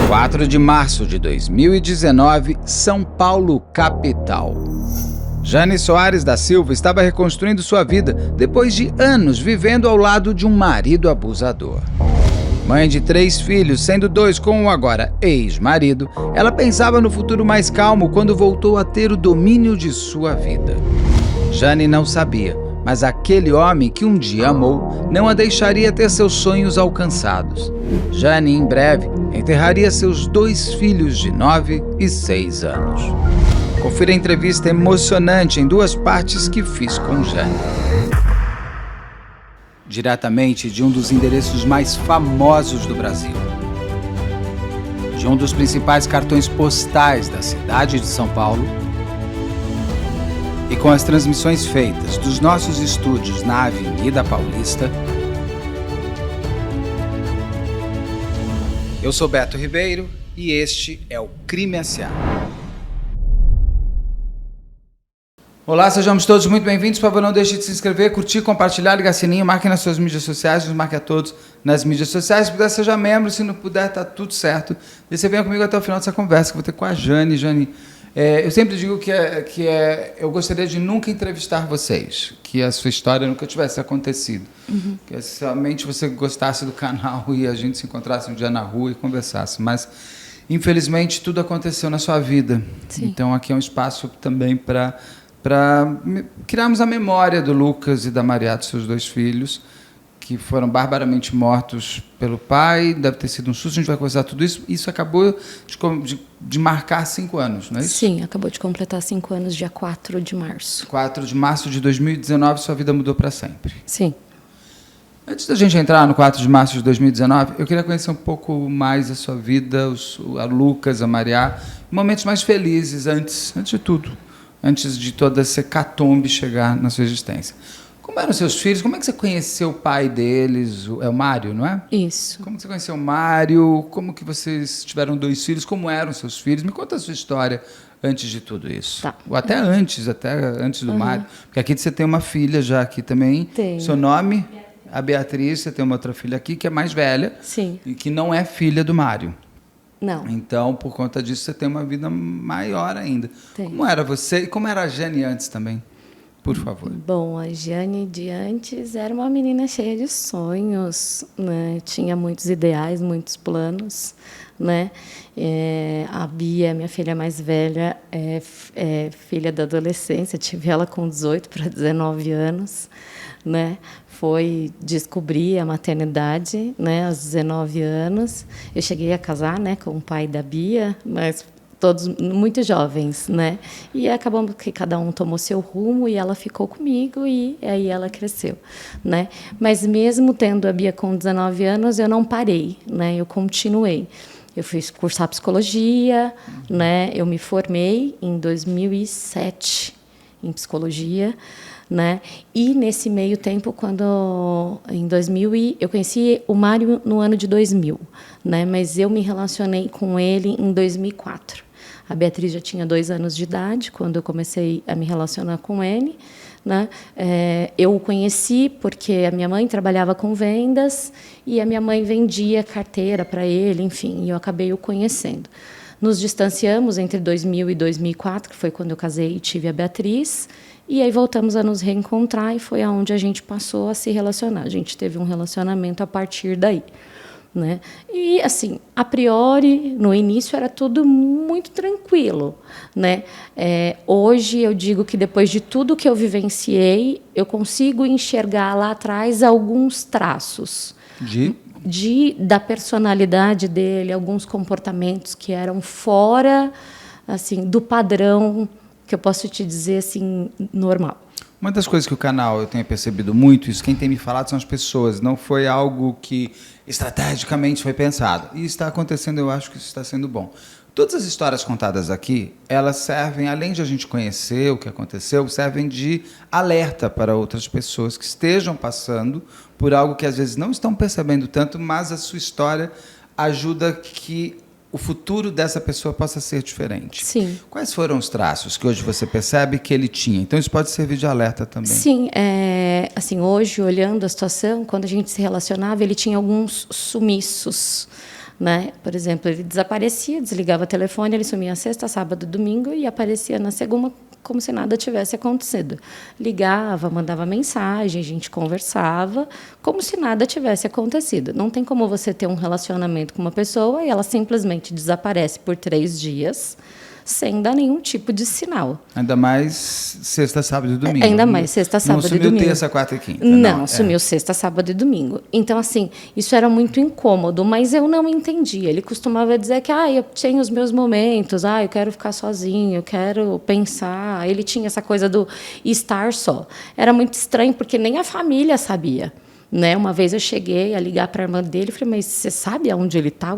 4 de março de 2019, São Paulo, capital. Jane Soares da Silva estava reconstruindo sua vida depois de anos vivendo ao lado de um marido abusador. Mãe de 3 filhos, sendo 2 com o agora ex-marido, ela pensava no futuro mais calmo quando voltou a ter o domínio de sua vida. Jane não sabia, mas aquele homem que um dia amou não a deixaria ter seus sonhos alcançados. Jane, em breve, enterraria seus 2 filhos de 9 e 6 anos. Confira a entrevista emocionante em 2 partes que fiz com Jane. Diretamente de um dos endereços mais famosos do Brasil. De um dos principais cartões postais da cidade de São Paulo. E com as transmissões feitas dos nossos estúdios na Avenida Paulista. Eu sou Beto Ribeiro e este é o Crime S.A. Olá, sejamos todos muito bem-vindos. Por favor, não deixe de se inscrever, curtir, compartilhar, ligar sininho, marque nas suas mídias sociais, nos marque a todos nas mídias sociais. Se puder, seja membro, se não puder, tá tudo certo. E você venha comigo até o final dessa conversa, que eu vou ter com a Jane. Jane, eu sempre digo que eu gostaria de nunca entrevistar vocês, que a sua história nunca tivesse acontecido. Uhum. Que somente você gostasse do canal e a gente se encontrasse um dia na rua e conversasse. Mas, infelizmente, tudo aconteceu na sua vida. Sim. Então, aqui é um espaço também para criarmos a memória do Lucas e da Mariá, dos seus 2 filhos, que foram barbaramente mortos pelo pai. Deve ter sido um susto, a gente vai conversar tudo isso. Isso acabou de marcar 5 anos, não é isso? Sim, acabou de completar 5 anos, dia 4 de março. 4 de março de 2019, sua vida mudou para sempre. Sim. Antes da gente entrar no 4 de março de 2019, eu queria conhecer um pouco mais a sua vida, a Lucas, a Mariá, momentos mais felizes antes de tudo. Antes de toda essa hecatombe chegar na sua existência. Como eram seus filhos? Como é que você conheceu o pai deles? É o Mário, não é? Isso. Como que você conheceu o Mário? Como que vocês tiveram 2 filhos? Como eram seus filhos? Me conta a sua história antes de tudo isso. Tá. Ou até antes do Mário. Porque aqui você tem uma filha já aqui também. Tenho. Seu nome? A Beatriz. Você tem uma outra filha aqui que é mais velha. Sim. E que não é filha do Mário. Não. Então, por conta disso, você tem uma vida maior ainda. Tem. Como era você e como era a Jane antes também? Por favor. Bom, a Jane de antes era uma menina cheia de sonhos, né? Tinha muitos ideais, muitos planos, né? A Bia, minha filha mais velha, é filha da adolescência. Tive ela com 18 para 19 anos, né? Foi descobrir a maternidade, né, aos 19 anos. Eu cheguei a casar, né, com o pai da Bia, mas todos muito jovens, né? E acabamos que cada um tomou seu rumo e ela ficou comigo e aí ela cresceu, né? Mas mesmo tendo a Bia com 19 anos, eu não parei, né? Eu continuei. Eu fui cursar psicologia, né? Eu me formei em 2007 em psicologia, né? E nesse meio tempo, em 2000 eu conheci o Mário no ano de 2000, né? Mas eu me relacionei com ele em 2004. A Beatriz já tinha 2 anos de idade quando eu comecei a me relacionar com ele, né? Eu o conheci porque a minha mãe trabalhava com vendas e a minha mãe vendia carteira para ele, enfim, e eu acabei o conhecendo. Nos distanciamos entre 2000 e 2004, que foi quando eu casei e tive a Beatriz, e aí voltamos a nos reencontrar e foi aonde a gente passou a se relacionar. A gente teve um relacionamento a partir daí, né? E, assim, a priori, no início, era tudo muito tranquilo, né? Hoje, eu digo que depois de tudo que eu vivenciei, eu consigo enxergar lá atrás alguns traços da personalidade dele, alguns comportamentos que eram fora, assim, do padrão que eu posso te dizer assim, normal. Uma das coisas que o canal, eu tenho percebido muito, isso quem tem me falado são as pessoas, não foi algo que estrategicamente foi pensado. E está acontecendo, eu acho que isso está sendo bom. Todas as histórias contadas aqui, elas servem, além de a gente conhecer o que aconteceu, servem de alerta para outras pessoas que estejam passando por algo que às vezes não estão percebendo tanto, mas a sua história ajuda que o futuro dessa pessoa possa ser diferente. Sim. Quais foram os traços que hoje você percebe que ele tinha? Então, isso pode servir de alerta também. Sim. Assim, hoje, olhando a situação, quando a gente se relacionava, ele tinha alguns sumiços, né? Por exemplo, ele desaparecia, desligava o telefone, ele sumia sexta, sábado, domingo e aparecia na segunda como se nada tivesse acontecido. Ligava, mandava mensagem, a gente conversava, como se nada tivesse acontecido. Não tem como você ter um relacionamento com uma pessoa e ela simplesmente desaparece por 3 dias sem dar nenhum tipo de sinal. Ainda mais sexta, sábado e domingo. Ainda mais sexta, sábado e domingo. Não sumiu terça, quarta e quinta. Não, sumiu sexta, sábado e domingo. Então, assim, isso era muito incômodo, mas eu não entendia. Ele costumava dizer que eu tenho os meus momentos, eu quero ficar sozinho, eu quero pensar. Ele tinha essa coisa do estar só. Era muito estranho, porque nem a família sabia. Né? Uma vez eu cheguei a ligar para a irmã dele e falei, mas você sabe aonde ele está?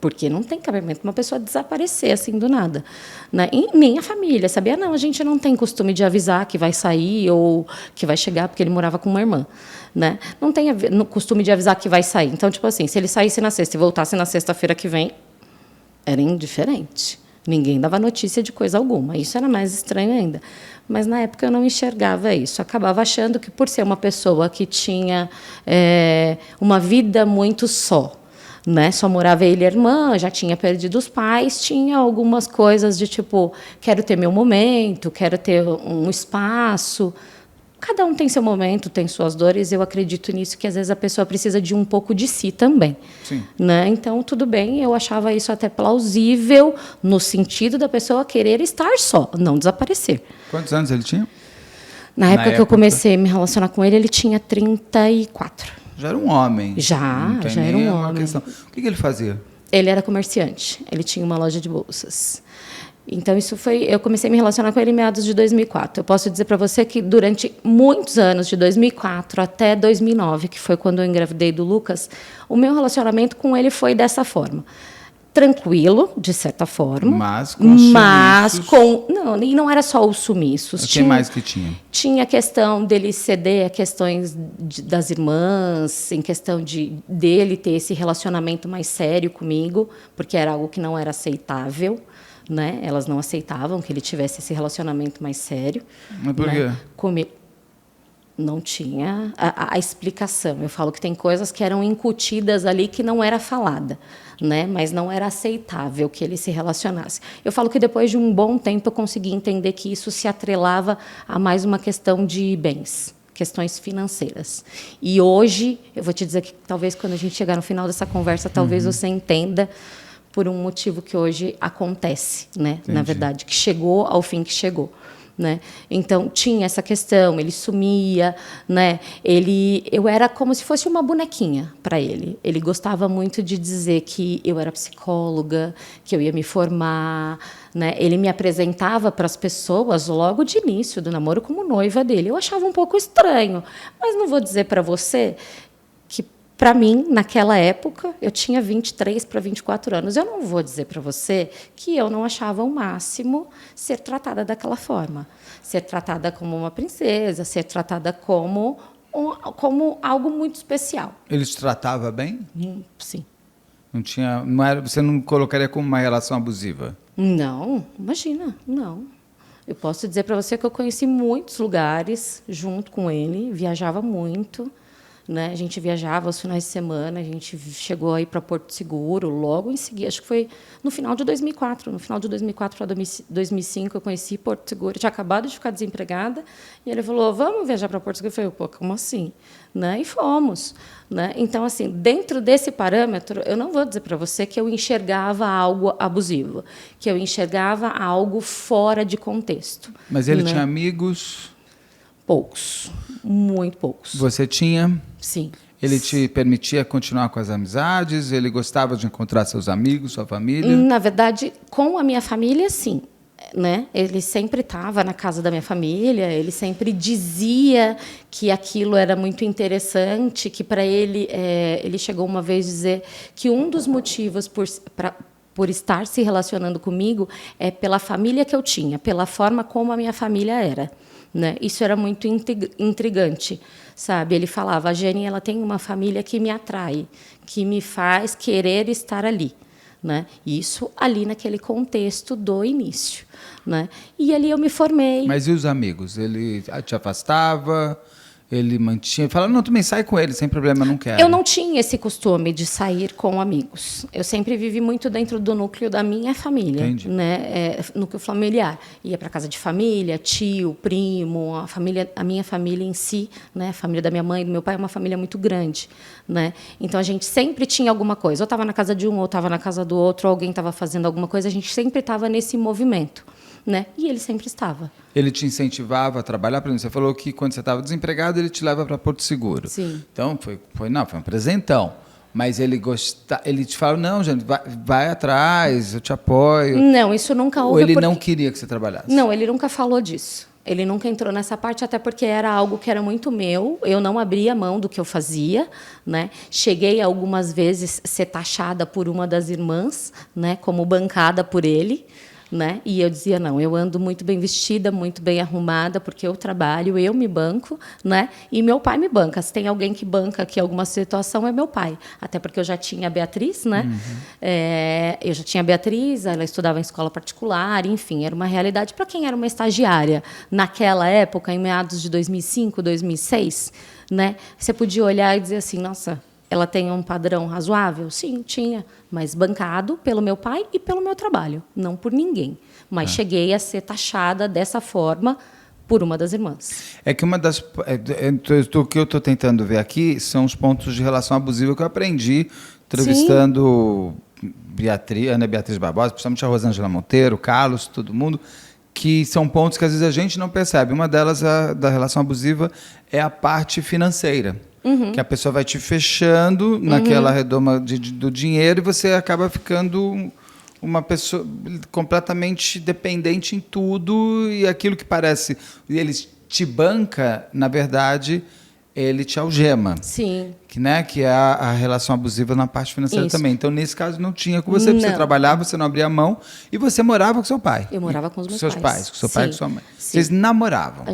Porque não tem cabimento uma pessoa desaparecer assim do nada. Né? E nem a família sabia, não, a gente não tem costume de avisar que vai sair ou que vai chegar, porque ele morava com uma irmã. Né? Não tem costume de avisar que vai sair. Então, tipo assim, se ele saísse na sexta e voltasse na sexta-feira que vem, era indiferente. Ninguém dava notícia de coisa alguma. Isso era mais estranho ainda. Mas, na época, eu não enxergava isso. Acabava achando que, por ser uma pessoa que tinha uma vida muito só, né? Só morava ele e a irmã, já tinha perdido os pais, tinha algumas coisas de tipo, quero ter meu momento, quero ter um espaço. Cada um tem seu momento, tem suas dores. Eu acredito nisso, que às vezes a pessoa precisa de um pouco de si também. Sim. Né? Então, tudo bem, eu achava isso até plausível no sentido da pessoa querer estar só, não desaparecer. Quantos anos ele tinha? Na época que eu comecei a me relacionar com ele, ele tinha 34. Já era um homem. Já era um homem. Questão. O que ele fazia? Ele era comerciante. Ele tinha uma loja de bolsas. Então, eu comecei a me relacionar com ele em meados de 2004. Eu posso dizer para você que durante muitos anos, de 2004 até 2009, que foi quando eu engravidei do Lucas, o meu relacionamento com ele foi dessa forma. Tranquilo, de certa forma. Mas com sumiços. E não era só os sumiços. O que mais que tinha? Tinha a questão dele ceder a questões das irmãs, em questão dele ter esse relacionamento mais sério comigo, porque era algo que não era aceitável. Né? Elas não aceitavam que ele tivesse esse relacionamento mais sério. Mas por quê? Não tinha a explicação. Eu falo que tem coisas que eram incutidas ali que não era falada, né? Mas não era aceitável que ele se relacionasse. Eu falo que depois de um bom tempo eu consegui entender que isso se atrelava a mais uma questão de bens, questões financeiras. E hoje, eu vou te dizer que talvez quando a gente chegar no final dessa conversa, talvez você entenda por um motivo que hoje acontece, né? Entendi. Na verdade, que chegou ao fim que chegou. Né? Então, tinha essa questão, ele sumia, né? Eu era como se fosse uma bonequinha para ele. Ele gostava muito de dizer que eu era psicóloga, que eu ia me formar, né? Ele me apresentava para as pessoas logo de início do namoro como noiva dele. Eu achava um pouco estranho, mas não vou dizer para você que, para mim, naquela época, eu tinha 23 para 24 anos. Eu não vou dizer para você que eu não achava o máximo ser tratada daquela forma. Ser tratada como uma princesa, ser tratada como algo muito especial. Ele te tratava bem? Sim. Você não colocaria como uma relação abusiva? Não, imagina, não. Eu posso dizer para você que eu conheci muitos lugares junto com ele, viajava muito. Né? A gente viajava aos finais de semana, a gente chegou aí para Porto Seguro, logo em seguida, acho que foi no final de 2004. No final de 2004 para 2005, eu conheci Porto Seguro. Eu tinha acabado de ficar desempregada, e ele falou, vamos viajar para Porto Seguro? Eu falei, pô, como assim? Né? E fomos. Né? Então, assim, dentro desse parâmetro, eu não vou dizer para você que eu enxergava algo abusivo, que eu enxergava algo fora de contexto. Mas ele né? tinha amigos? Poucos, muito poucos. Você tinha? Sim. Ele te permitia continuar com as amizades? Ele gostava de encontrar seus amigos, sua família? Na verdade, com a minha família, sim. Né? Ele sempre estava na casa da minha família, ele sempre dizia que aquilo era muito interessante, que para ele, ele chegou uma vez a dizer que um dos motivos por estar se relacionando comigo é pela família que eu tinha, pela forma como a minha família era. Né? Isso era muito intrigante, sabe? Ele falava, a Jane, ela tem uma família que me atrai, que me faz querer estar ali. Né? Isso ali naquele contexto do início. Né? E ali eu me formei. Mas e os amigos? Ele te afastava? Ele mantinha, falava, não, tu também sai com ele, sem problema, eu não quero. Eu não tinha esse costume de sair com amigos. Eu sempre vivi muito dentro do núcleo da minha família, Entendi. né? Núcleo familiar. Ia para casa de família, tio, primo, a minha família em si, né? A família da minha mãe e do meu pai é uma família muito grande, né? Então a gente sempre tinha alguma coisa. Ou estava na casa de um, ou estava na casa do outro, ou alguém estava fazendo alguma coisa. A gente sempre estava nesse movimento, né? E ele sempre estava. Ele te incentivava a trabalhar? Por exemplo, você falou que quando você estava desempregado, ele te leva para Porto Seguro. Sim. Então, foi um presentão. Mas ele te falou, não, gente, vai atrás, eu te apoio. Não, isso nunca houve. Ou ele não queria que você trabalhasse? Não, ele nunca falou disso. Ele nunca entrou nessa parte, até porque era algo que era muito meu. Eu não abria mão do que eu fazia, né? Cheguei algumas vezes a ser taxada por uma das irmãs, né? Como bancada por ele, né? E eu dizia, não, eu ando muito bem vestida, muito bem arrumada, porque eu trabalho, eu me banco, né? E meu pai me banca. Se tem alguém que banca aqui alguma situação, é meu pai. Até porque eu já tinha a Beatriz, né? Eu já tinha a Beatriz, ela estudava em escola particular, enfim, era uma realidade para quem era uma estagiária. Naquela época, em meados de 2005, 2006, né? Você podia olhar e dizer assim, nossa, ela tem um padrão razoável? Sim, tinha, mas bancado pelo meu pai e pelo meu trabalho, não por ninguém. Mas cheguei a ser taxada dessa forma por uma das irmãs. É que o que eu estou tentando ver aqui são os pontos de relação abusiva que eu aprendi entrevistando Ana Beatriz Barbosa, principalmente a Rosângela Monteiro, Carlos, todo mundo, que são pontos que às vezes a gente não percebe. Uma delas, da relação abusiva, é a parte financeira. Que a pessoa vai te fechando naquela redoma do dinheiro e você acaba ficando uma pessoa completamente dependente em tudo, e aquilo que parece... Ele te banca, na verdade, ele te algema. Sim. Que é a relação abusiva na parte financeira também. Então, nesse caso, não tinha com você, porque você Não. trabalhava, você não abria mão, e você morava com seu pai. Eu morava com os meus seus pais. Com seu pai e com sua mãe. Sim. Vocês namoravam. A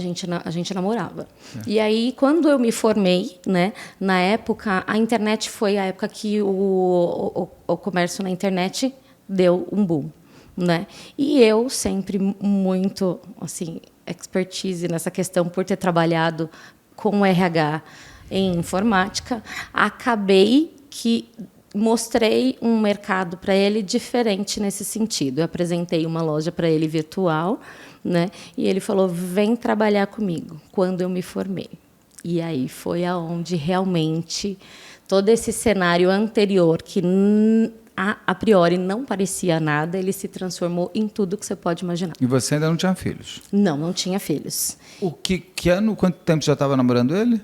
gente namorava. E aí, quando eu me formei, né, na época, a internet foi a época que o comércio na internet deu um boom, né? E eu sempre muito, assim, expertise nessa questão por ter trabalhado com RH em informática, acabei que mostrei um mercado para ele diferente nesse sentido. Eu apresentei uma loja para ele virtual, né? E ele falou: "Vem trabalhar comigo", quando eu me formei. E aí foi aonde realmente todo esse cenário anterior que a priori não parecia nada, ele se transformou em tudo que você pode imaginar. E você ainda não tinha filhos? Não tinha filhos. Quanto tempo você já estava namorando ele?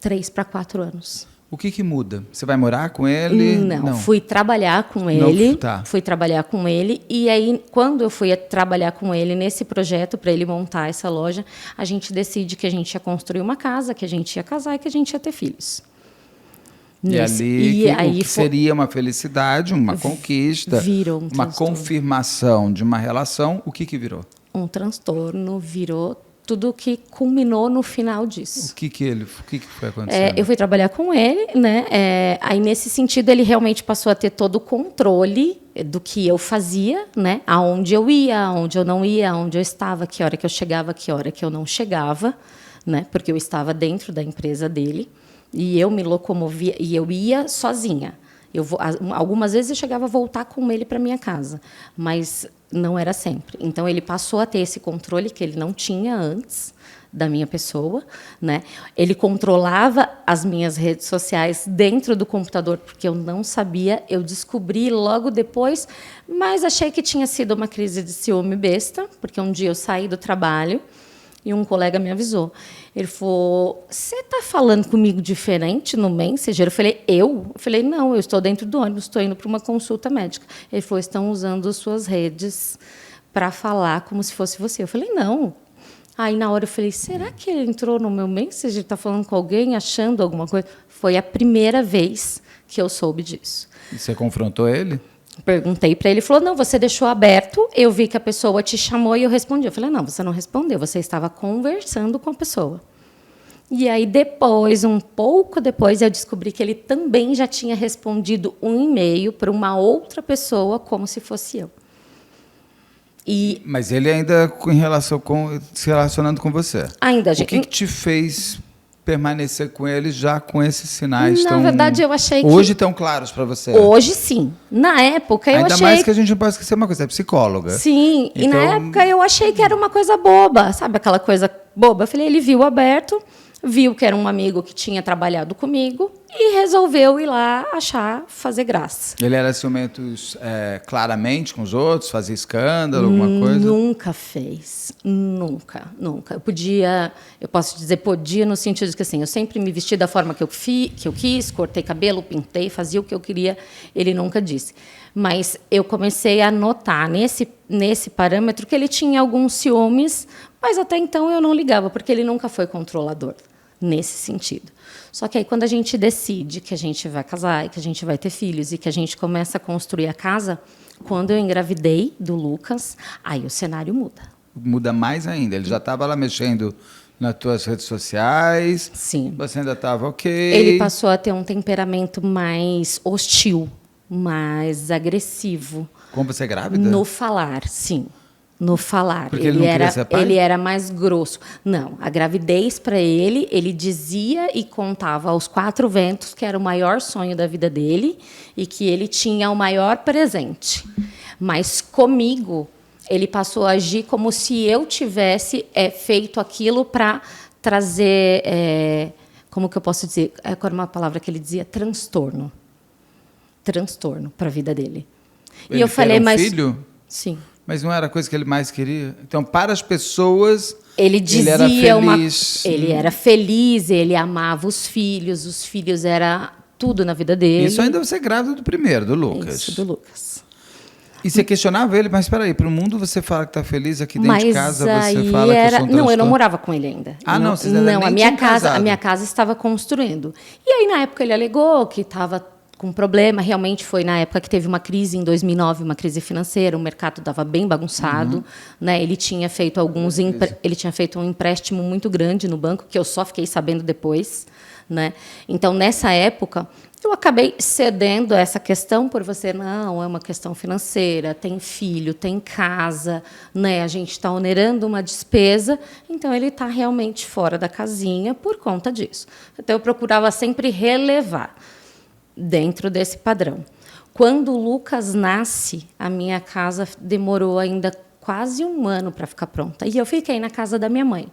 3 para 4 anos. O que muda? Você vai morar com ele? Não. Fui trabalhar com Não, ele. tá. Fui trabalhar com ele. E aí, quando eu fui trabalhar com ele nesse projeto, para ele montar essa loja, a gente decide que a gente ia construir uma casa, que a gente ia casar e que a gente ia ter filhos. Aí seria uma felicidade, uma conquista, virou um uma transtorno. Confirmação de uma relação. O que virou? Um transtorno, virou tudo que culminou no final disso. O que foi acontecendo? Eu fui trabalhar com ele, né? Aí, nesse sentido, ele realmente passou a ter todo o controle do que eu fazia, né? Aonde eu ia, aonde eu não ia, aonde eu estava, que hora que eu chegava, que hora que eu não chegava, né? Porque eu estava dentro da empresa dele e eu me locomovia e eu ia sozinha. Algumas vezes eu chegava a voltar com ele para minha casa, mas não era sempre. Então, ele passou a ter esse controle que ele não tinha antes da minha pessoa, né? Ele controlava as minhas redes sociais dentro do computador, porque eu não sabia, eu descobri logo depois, mas achei que tinha sido uma crise de ciúme besta, porque um dia eu saí do trabalho e um colega me avisou. Ele falou: "Você está falando comigo diferente no Messenger?" Eu falei: Eu falei: "Não, eu estou dentro do ônibus, estou indo para uma consulta médica." Ele falou: "Estão usando suas redes para falar como se fosse você." Eu falei: "Não." Aí, na hora, eu falei: "Será que ele entrou no meu Messenger, está falando com alguém, achando alguma coisa?" Foi a primeira vez que eu soube disso. E você confrontou ele? Perguntei para ele, falou: "Não, você deixou aberto, eu vi que a pessoa te chamou e eu respondi." Eu falei: "Não, você não respondeu, você estava conversando com a pessoa." E aí, um pouco depois, eu descobri que ele também já tinha respondido um e-mail para uma outra pessoa, como se fosse eu. Mas ele ainda se relacionando com você. Ainda, O que te fez permanecer com ele já com esses sinais na verdade, eu achei que... Hoje tão claros para você? Hoje, sim. Na época, eu achei... Ainda mais que a gente não pode esquecer uma coisa, é psicóloga. Sim, então... e na época eu achei que era uma coisa boba, sabe? Aquela coisa boba. Eu falei, ele viu aberto, viu que era um amigo que tinha trabalhado comigo e resolveu ir lá fazer graça. Ele era ciumento claramente com os outros? Fazia escândalo, alguma coisa? Nunca fez. Nunca. Eu posso dizer podia no sentido de que assim, eu sempre me vesti da forma que eu quis, cortei cabelo, pintei, fazia o que eu queria, ele nunca disse. Mas eu comecei a notar nesse parâmetro que ele tinha alguns ciúmes, mas até então eu não ligava, porque ele nunca foi controlador nesse sentido. Só que aí, quando a gente decide que a gente vai casar e que a gente vai ter filhos e que a gente começa a construir a casa, quando eu engravidei do Lucas, aí o cenário muda. Muda mais ainda. Ele já estava lá mexendo nas tuas redes sociais. Sim. Você ainda estava ok. Ele passou a ter um temperamento mais hostil, mais agressivo. Como você é grávida? No falar, sim. No falar. Porque ele não queria ser pai? Ele era mais grosso. Não, a gravidez para ele dizia e contava aos quatro ventos que era o maior sonho da vida dele e que ele tinha o maior presente. Mas comigo, ele passou a agir como se eu tivesse feito aquilo para trazer, como que eu posso dizer? Qual era uma palavra que ele dizia? Transtorno para a vida dele. Ele e eu falei, mas filho? Sim. Mas não era a coisa que ele mais queria? Então, para as pessoas, ele dizia era feliz. Ele era feliz, ele amava os filhos era tudo na vida dele. Isso ainda você é grávida do primeiro, do Lucas. Isso, do Lucas. E você questionava ele, mas espera aí, para o mundo você fala que está feliz, aqui dentro de casa você fala que eu sou um Não, eu não morava com ele ainda. Não, vocês ainda nem tinham casado. A minha casa estava construindo. E aí, na época, ele alegou que estava com problema. Realmente foi na época que teve uma crise em 2009, uma crise financeira, o mercado estava bem bagunçado, né? Ele tinha feito um empréstimo muito grande no banco que eu só fiquei sabendo depois, né? Então, nessa época, eu acabei cedendo a essa questão por você, não, é uma questão financeira, tem filho, tem casa, né? A gente está onerando uma despesa, então ele está realmente fora da casinha por conta disso. Então, eu procurava sempre relevar dentro desse padrão. Quando o Lucas nasce, a minha casa demorou ainda quase um ano para ficar pronta. E eu fiquei na casa da minha mãe.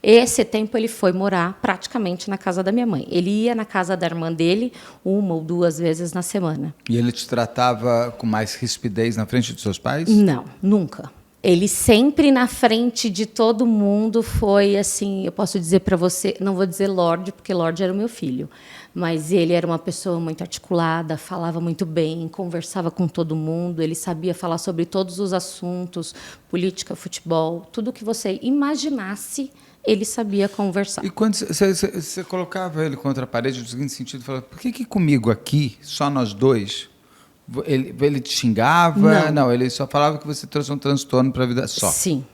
Esse tempo ele foi morar praticamente na casa da minha mãe. Ele ia na casa da irmã dele 1 ou 2 vezes na semana. E ele te tratava com mais rispidez na frente dos seus pais? Não, nunca. Ele sempre na frente de todo mundo foi assim, eu posso dizer para você, não vou dizer Lorde, porque Lorde era o meu filho, mas ele era uma pessoa muito articulada, falava muito bem, conversava com todo mundo, ele sabia falar sobre todos os assuntos, política, futebol, tudo que você imaginasse, ele sabia conversar. E quando você colocava ele contra a parede, no seguinte sentido, falava, por que comigo aqui, só nós dois... Ele te xingava? Não, ele só falava que você trouxe um transtorno para a vida só. Sim.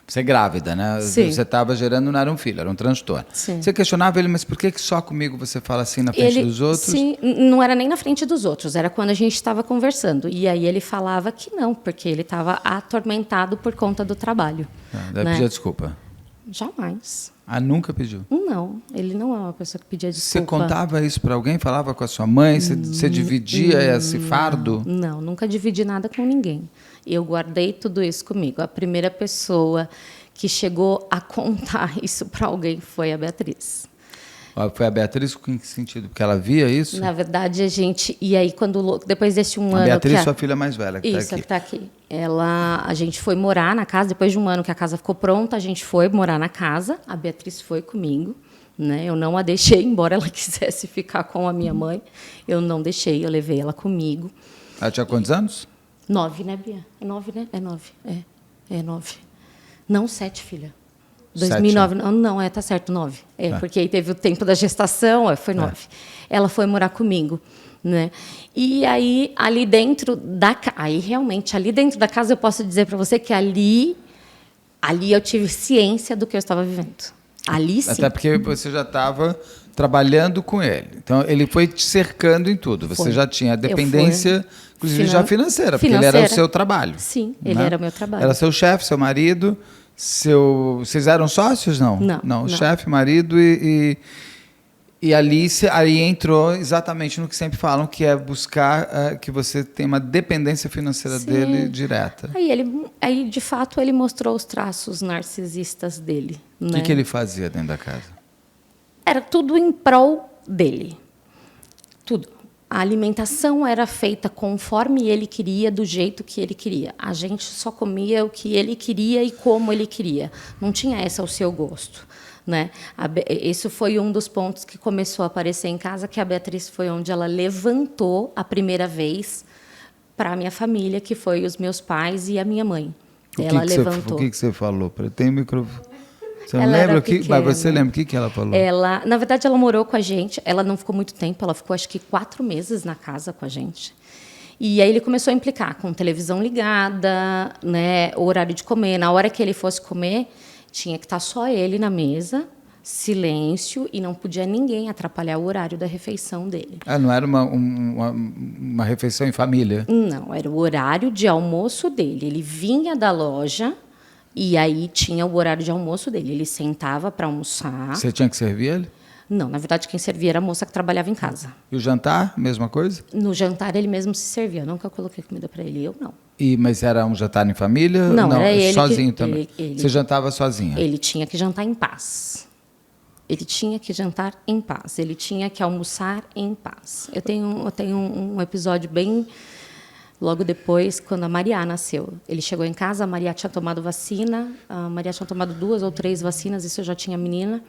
Você é grávida, né? Sim. Você estava gerando, não era um filho, era um transtorno. Sim. Você questionava ele, mas por que só comigo você fala assim na frente dos outros? Sim, não era nem na frente dos outros, era quando a gente estava conversando. E aí ele falava que não, porque ele estava atormentado por conta do trabalho. Deve pedir desculpa. Jamais. Nunca pediu? Não, ele não é uma pessoa que pedia desculpa. Você contava isso para alguém? Falava com a sua mãe? Você dividia esse fardo? Não, nunca dividi nada com ninguém. Eu guardei tudo isso comigo. A primeira pessoa que chegou a contar isso para alguém foi a Beatriz. Foi a Beatriz, em que sentido? Porque ela via isso? Na verdade, a gente... E aí, depois desse um ano... A Beatriz, sua filha mais velha, que está aqui. Isso, que está aqui. A gente foi morar na casa, depois de um ano que a casa ficou pronta, a gente foi morar na casa, a Beatriz foi comigo, né? Eu não a deixei, embora ela quisesse ficar com a minha mãe, eu não deixei, eu levei ela comigo. Ela tinha quantos anos? 9, né, Bia? É 9, né? É 9, é 9. Não, 7, filha. 2009, não, tá certo, 9. Porque aí teve o tempo da gestação, foi 9. Ela foi morar comigo, né? E aí, ali dentro da casa, aí realmente, ali dentro da casa, eu posso dizer para você que ali eu tive ciência do que eu estava vivendo. Ali sim. Até porque você já estava trabalhando com ele. Então, ele foi te cercando em tudo. Você já tinha a dependência Inclusive já financeira, porque ele era o seu trabalho. Sim, ele era o meu trabalho. Era seu chefe, seu marido, vocês eram sócios, não? Não. Chefe, marido e ali aí entrou exatamente no que sempre falam, que é buscar que você tem uma dependência financeira dele direta. Aí, de fato, ele mostrou os traços narcisistas dele. O que ele fazia dentro da casa? Era tudo em prol dele. Tudo. A alimentação era feita conforme ele queria, do jeito que ele queria. A gente só comia o que ele queria e como ele queria. Não tinha esse ao seu gosto. Né? Isso foi um dos pontos que começou a aparecer em casa, que a Beatriz foi onde ela levantou a primeira vez para a minha família, que foi os meus pais e a minha mãe. Ela levantou. O que você falou? Tem o microfone. Você não lembra? Mas você lembra o que ela falou? Na verdade, ela morou com a gente. Ela não ficou muito tempo. Ela ficou, acho que 4 meses na casa com a gente. E aí ele começou a implicar com televisão ligada, né, o horário de comer. Na hora que ele fosse comer, tinha que estar só ele na mesa, silêncio, e não podia ninguém atrapalhar o horário da refeição dele. Não era uma refeição em família? Não, era o horário de almoço dele. Ele vinha da loja e aí tinha o horário de almoço dele. Ele sentava para almoçar. Você tinha que servir ele? Não, na verdade, quem servia era a moça que trabalhava em casa. E o jantar, mesma coisa? No jantar, ele mesmo se servia. Eu nunca coloquei comida para ele, eu não. Mas era um jantar em família? Não, era ele sozinho também. Você jantava sozinha? Ele tinha que jantar em paz. Ele tinha que jantar em paz. Ele tinha que almoçar em paz. Eu tenho um episódio bem logo depois, quando a Maria nasceu. Ele chegou em casa, a Maria tinha tomado vacina, a Maria tinha tomado 2 ou 3 vacinas, isso eu já tinha menina.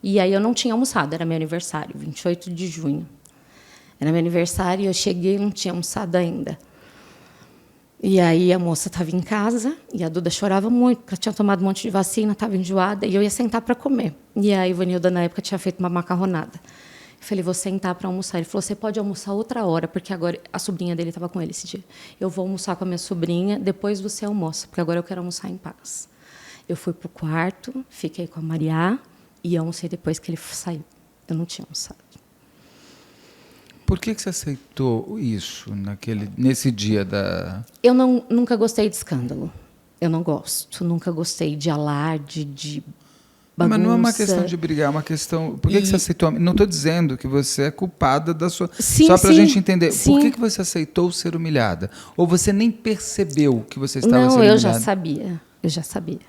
E aí eu não tinha almoçado, era meu aniversário, 28 de junho. Era meu aniversário e eu cheguei e não tinha almoçado ainda. E aí a moça estava em casa e a Duda chorava muito, porque ela tinha tomado um monte de vacina, estava enjoada, e eu ia sentar para comer. E aí o Ivanilda, na época, tinha feito uma macarronada. Eu falei, vou sentar para almoçar. Ele falou, você pode almoçar outra hora, porque agora a sobrinha dele estava com ele esse dia. Eu vou almoçar com a minha sobrinha, depois você almoça, porque agora eu quero almoçar em paz. Eu fui para o quarto, fiquei com a Maria e almocei depois que ele saiu. Eu não tinha almoçado. Por que você aceitou isso nesse dia da... Eu nunca gostei de escândalo. Eu não gosto. Nunca gostei de alarde, de bagunça. Mas não é uma questão de brigar, é uma questão... Por que você aceitou? Não estou dizendo que você é culpada da sua... Sim, só para a gente entender. Sim. Por que você aceitou ser humilhada? Ou você nem percebeu que você estava sendo humilhada? Não, eu já sabia.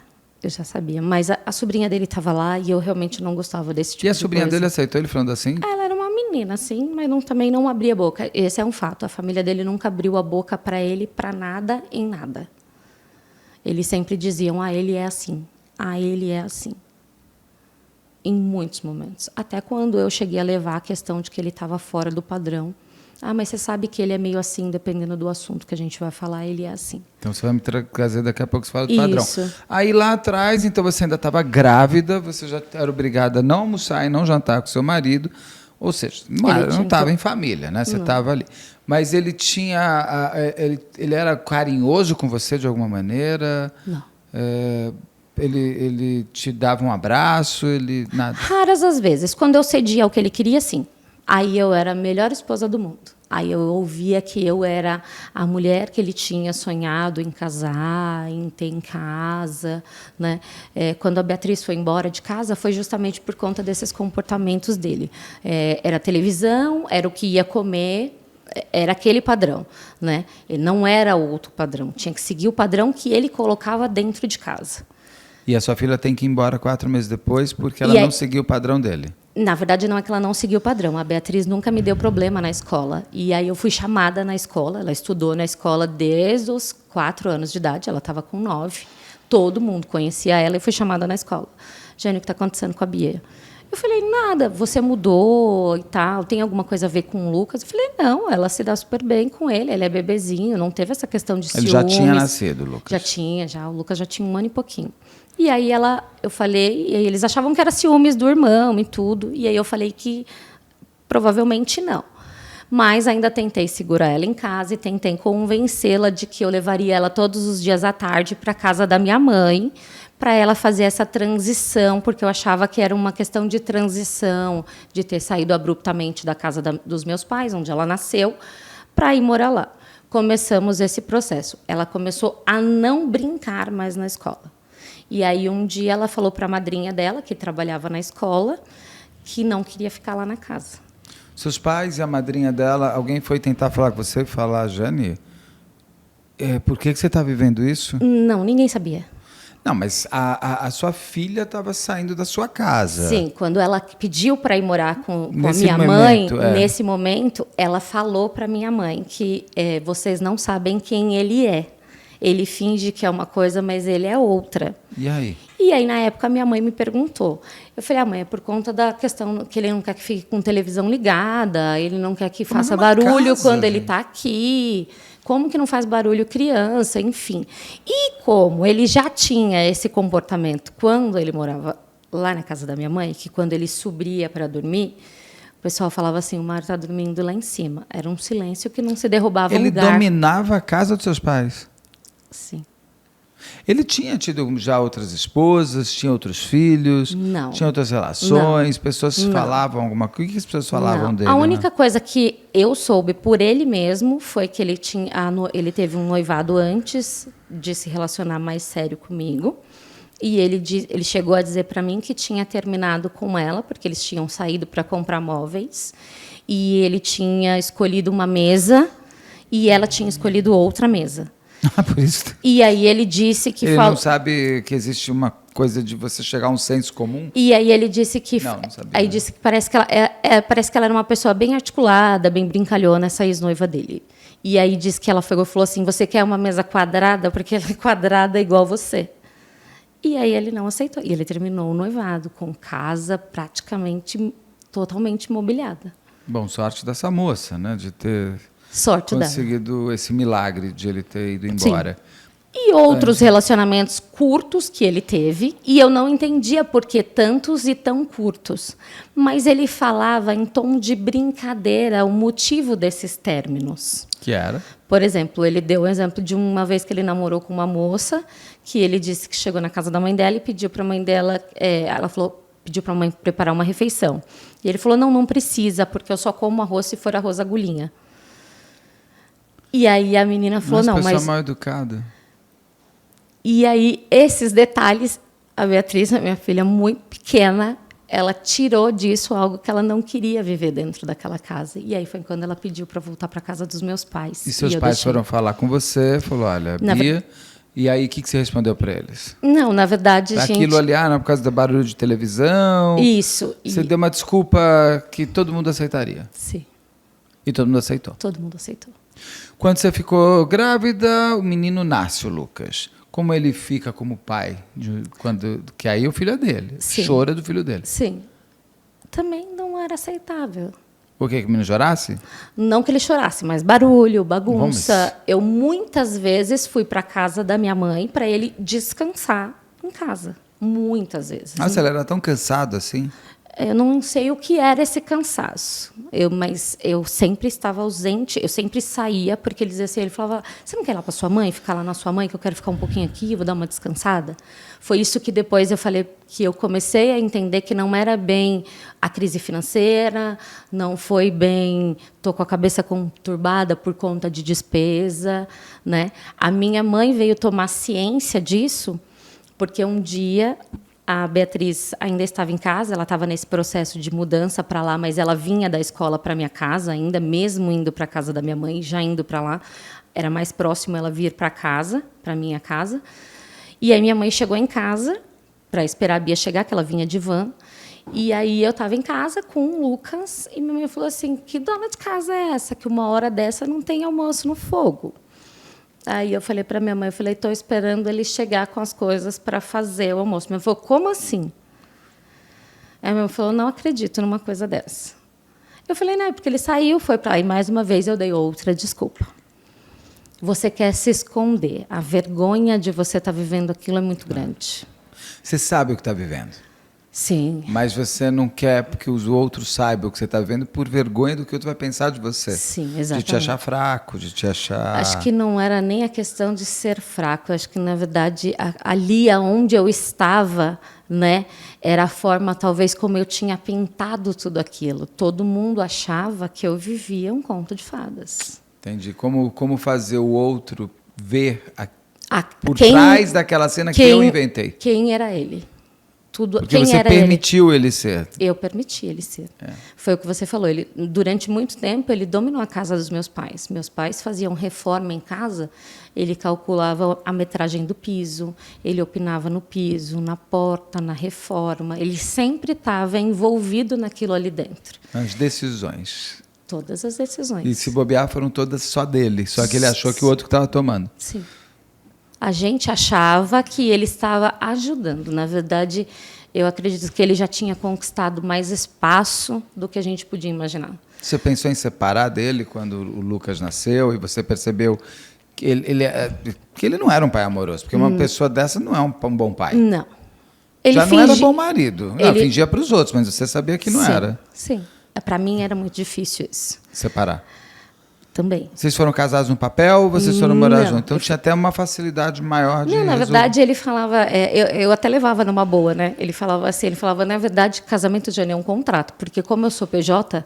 Mas a sobrinha dele estava lá e eu realmente não gostava desse tipo de coisa. E a sobrinha dele aceitou ele falando assim? Ela era uma menina, assim, mas também não abria a boca. Esse é um fato. A família dele nunca abriu a boca para ele, para nada, em nada. Eles sempre diziam, ele é assim. Ele é assim. Em muitos momentos. Até quando eu cheguei a levar a questão de que ele estava fora do padrão. Mas você sabe que ele é meio assim, dependendo do assunto que a gente vai falar, ele é assim. Então você vai me trazer daqui a pouco, você fala do padrão. Aí lá atrás, então você ainda estava grávida, você já era obrigada a não almoçar e não jantar com seu marido, ou seja, não estava em família, né? Você estava ali. Mas ele tinha, ele era carinhoso com você de alguma maneira? Não. Ele te dava um abraço, nada? Raras as vezes. Quando eu cedia ao que ele queria, sim. Aí eu era a melhor esposa do mundo. Aí eu ouvia que eu era a mulher que ele tinha sonhado em casar, em ter em casa, né? Quando a Beatriz foi embora de casa, foi justamente por conta desses comportamentos dele. Era televisão, era o que ia comer, era aquele padrão, né? Ele não era outro padrão. Tinha que seguir o padrão que ele colocava dentro de casa. E a sua filha tem que ir embora 4 meses depois porque ela não seguiu o padrão dele? Na verdade, não é que ela não seguiu o padrão. A Beatriz nunca me deu problema na escola. E aí eu fui chamada na escola. Ela estudou na escola desde os 4 anos de idade. Ela estava com 9. Todo mundo conhecia ela e fui chamada na escola. Jânio, o que está acontecendo com a Bia? Eu falei, nada, você mudou e tal, tem alguma coisa a ver com o Lucas? Eu falei, não, ela se dá super bem com ele é bebezinho, não teve essa questão de ciúmes. Ele já tinha nascido, Lucas? Já tinha, o Lucas já tinha 1 ano e pouquinho. E aí eu falei, e aí eles achavam que era ciúmes do irmão e tudo, e aí eu falei que provavelmente não. Mas ainda tentei segurar ela em casa e tentei convencê-la de que eu levaria ela todos os dias à tarde para a casa da minha mãe, para ela fazer essa transição, porque eu achava que era uma questão de transição, de ter saído abruptamente da casa dos meus pais, onde ela nasceu, para ir morar lá. começamos esse processo. Ela começou a não brincar mais na escola. E aí, um dia, ela falou para a madrinha dela, que trabalhava na escola, que não queria ficar lá na casa. Seus pais e a madrinha dela, alguém foi tentar falar com você e falar, Jane, por que você está vivendo isso? Não, ninguém sabia. Não, mas a sua filha estava saindo da sua casa. Sim, quando ela pediu para ir morar com a Nesse minha momento, mãe, nesse momento, ela falou para minha mãe que vocês não sabem quem ele é. Ele finge que é uma coisa, mas ele é outra. E aí? E aí, na época, minha mãe me perguntou. Eu falei, mãe, é por conta da questão que ele não quer que fique com televisão ligada, ele não quer que faça barulho quando ele está aqui. Como que não faz barulho criança, enfim. E como ele já tinha esse comportamento quando ele morava lá na casa da minha mãe, que quando ele subia para dormir, o pessoal falava assim, o Mário está dormindo lá em cima. Era um silêncio que não se derrubava um lugar. Ele dominava a casa dos seus pais? Sim. Ele tinha tido já outras esposas, tinha outros filhos, não. Tinha outras relações, pessoas falavam alguma coisa. O que as pessoas falavam dele? A única coisa que eu soube por ele mesmo foi que ele teve um noivado antes de se relacionar mais sério comigo. E ele chegou a dizer para mim que tinha terminado com ela, porque eles tinham saído para comprar móveis. E ele tinha escolhido uma mesa e ela tinha escolhido outra mesa. Por isso. E aí ele disse que... Ele não sabe que existe uma coisa de você chegar a um senso comum? E aí ele disse que... Não sabia. Aí disse que parece que ela era uma pessoa bem articulada, bem brincalhona, essa ex-noiva dele. E aí disse que ela falou assim, você quer uma mesa quadrada? Porque ela é quadrada igual você. E aí ele não aceitou. E ele terminou o noivado com casa praticamente totalmente mobiliada. Bom, sorte dessa moça, né? De ter... conseguido esse milagre de ele ter ido embora. Sim. E outros relacionamentos curtos que ele teve, e eu não entendia por que tantos e tão curtos. Mas ele falava em tom de brincadeira o motivo desses términos. Que era? Por exemplo, ele deu o exemplo de uma vez que ele namorou com uma moça, que ele disse que chegou na casa da mãe dela e pediu para a mãe dela... ela falou... Pediu para a mãe preparar uma refeição. E ele falou, não precisa, porque eu só como arroz se for arroz agulhinha. E aí a menina falou, não, mas... mal educada. E aí, esses detalhes, a Beatriz, a minha filha, muito pequena, ela tirou disso algo que ela não queria viver dentro daquela casa. E aí foi quando ela pediu para voltar para a casa dos meus pais. E seus pais foram falar com você, falou, olha, Bia... E aí, o que você respondeu para eles? Não, na verdade, gente... Aquilo ali, não, por causa do barulho de televisão... Isso. Você deu uma desculpa que todo mundo aceitaria? Sim. E todo mundo aceitou? Todo mundo aceitou. Quando você ficou grávida, o menino nasce, o Lucas. Como ele fica como pai? Que aí o filho é dele. Sim. Chora do filho dele. Sim. Também não era aceitável. Por quê? Que o menino chorasse? Não que ele chorasse, mas barulho, bagunça. Eu muitas vezes fui para a casa da minha mãe para ele descansar em casa. Muitas vezes. Nossa, ele era tão cansado assim? Eu não sei o que era esse cansaço, mas eu sempre estava ausente, eu sempre saía, porque ele dizia assim, ele falava, você não quer ir lá para sua mãe, ficar lá na sua mãe, que eu quero ficar um pouquinho aqui, vou dar uma descansada? Foi isso que depois eu falei, que eu comecei a entender que não era bem a crise financeira, não foi bem, estou com a cabeça conturbada por conta de despesa, né? A minha mãe veio tomar ciência disso, porque um dia... A Beatriz ainda estava em casa, ela estava nesse processo de mudança para lá, mas ela vinha da escola para minha casa ainda, mesmo indo para a casa da minha mãe, já indo para lá. Era mais próximo ela vir para casa, para minha casa. E aí minha mãe chegou em casa para esperar a Bia chegar, que ela vinha de van. E aí eu estava em casa com o Lucas e minha mãe falou assim, que dona de casa é essa, que uma hora dessa não tem almoço no fogo? Aí eu falei para minha mãe, estou esperando ele chegar com as coisas para fazer o almoço. Minha mãe falou, como assim? Aí minha mãe falou, não acredito numa coisa dessa. Eu falei, não, porque ele saiu, foi para lá. E mais uma vez eu dei outra desculpa. Você quer se esconder. A vergonha de você estar vivendo aquilo é muito grande. Você sabe o que está vivendo. Sim. Mas você não quer que os outros saibam o que você está vivendo por vergonha do que o outro vai pensar de você. Sim, exatamente. De te achar fraco, de te achar... Acho que não era nem a questão de ser fraco. Acho que, na verdade, ali onde eu estava, né, era a forma, talvez, como eu tinha pintado tudo aquilo. Todo mundo achava que eu vivia um conto de fadas. Entendi. Como fazer o outro ver por Quem- trás daquela cena que eu inventei. Quem era ele? Tudo, Porque quem você era permitiu ele ser. Eu permiti ele ser. Foi o que você falou. Ele, durante muito tempo, ele dominou a casa dos meus pais. Meus pais faziam reforma em casa, ele calculava a metragem do piso, ele opinava no piso, na porta, na reforma. Ele sempre estava envolvido naquilo ali dentro. As decisões. Todas as decisões. E se bobear, foram todas só dele. Só que ele achou que o outro estava tomando. Sim. A gente achava que ele estava ajudando. Na verdade, eu acredito que ele já tinha conquistado mais espaço do que a gente podia imaginar. Você pensou em separar dele quando o Lucas nasceu e você percebeu que ele não era um pai amoroso? Porque uma pessoa dessa não é um bom pai. Não. Ele Já não era bom marido. Não, Ele- fingia para os outros, mas você sabia que não Sim, era. Sim. Para mim era muito difícil isso. Separar. Também. Vocês foram casados no papel ou vocês foram morar Não. juntos? Então tinha até uma facilidade maior de Não, na resolver. verdade, ele falava... eu até levava numa boa, né? Ele falava assim, na verdade, casamento já não é um contrato, porque como eu sou PJ,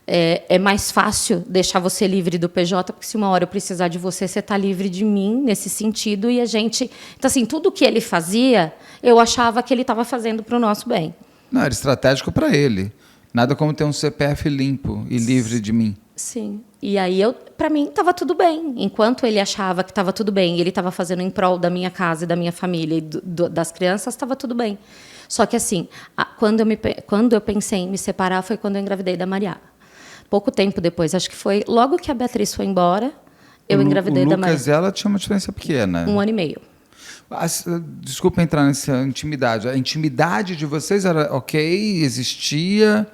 é mais fácil deixar você livre do PJ, porque se uma hora eu precisar de você, você está livre de mim, nesse sentido, e a gente... Então, assim, tudo que ele fazia, eu achava que ele estava fazendo para o nosso bem. Não, era estratégico para ele. Nada como ter um CPF limpo e livre de mim. Sim. E aí, para mim, estava tudo bem. Enquanto ele achava que estava tudo bem, e ele estava fazendo em prol da minha casa e da minha família e das crianças, estava tudo bem. Só que, assim, quando eu pensei em me separar, foi quando eu engravidei da Maria. Pouco tempo depois, acho que foi logo que a Beatriz foi embora, eu engravidei da Maria. O Lucas e ela tinha uma diferença pequena. 1 ano e meio. Desculpa entrar nessa intimidade. A intimidade de vocês era ok, existia...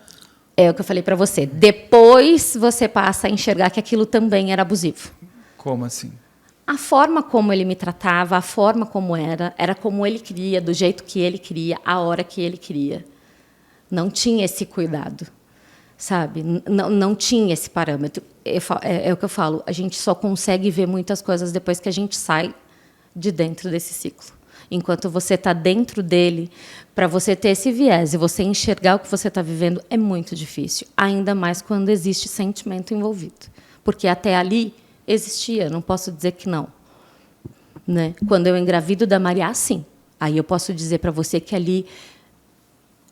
É o que eu falei para você. Depois você passa a enxergar que aquilo também era abusivo. Como assim? A forma como ele me tratava, a forma como era como ele queria, do jeito que ele queria, a hora que ele queria. Não tinha esse cuidado, sabe? Não tinha esse parâmetro. É o que eu falo, a gente só consegue ver muitas coisas depois que a gente sai de dentro desse ciclo. Enquanto você está dentro dele, para você ter esse viés e você enxergar o que você está vivendo, é muito difícil. Ainda mais quando existe sentimento envolvido. Porque até ali existia, não posso dizer que não. Né? Quando eu engravido da Maria, sim. Aí eu posso dizer para você que ali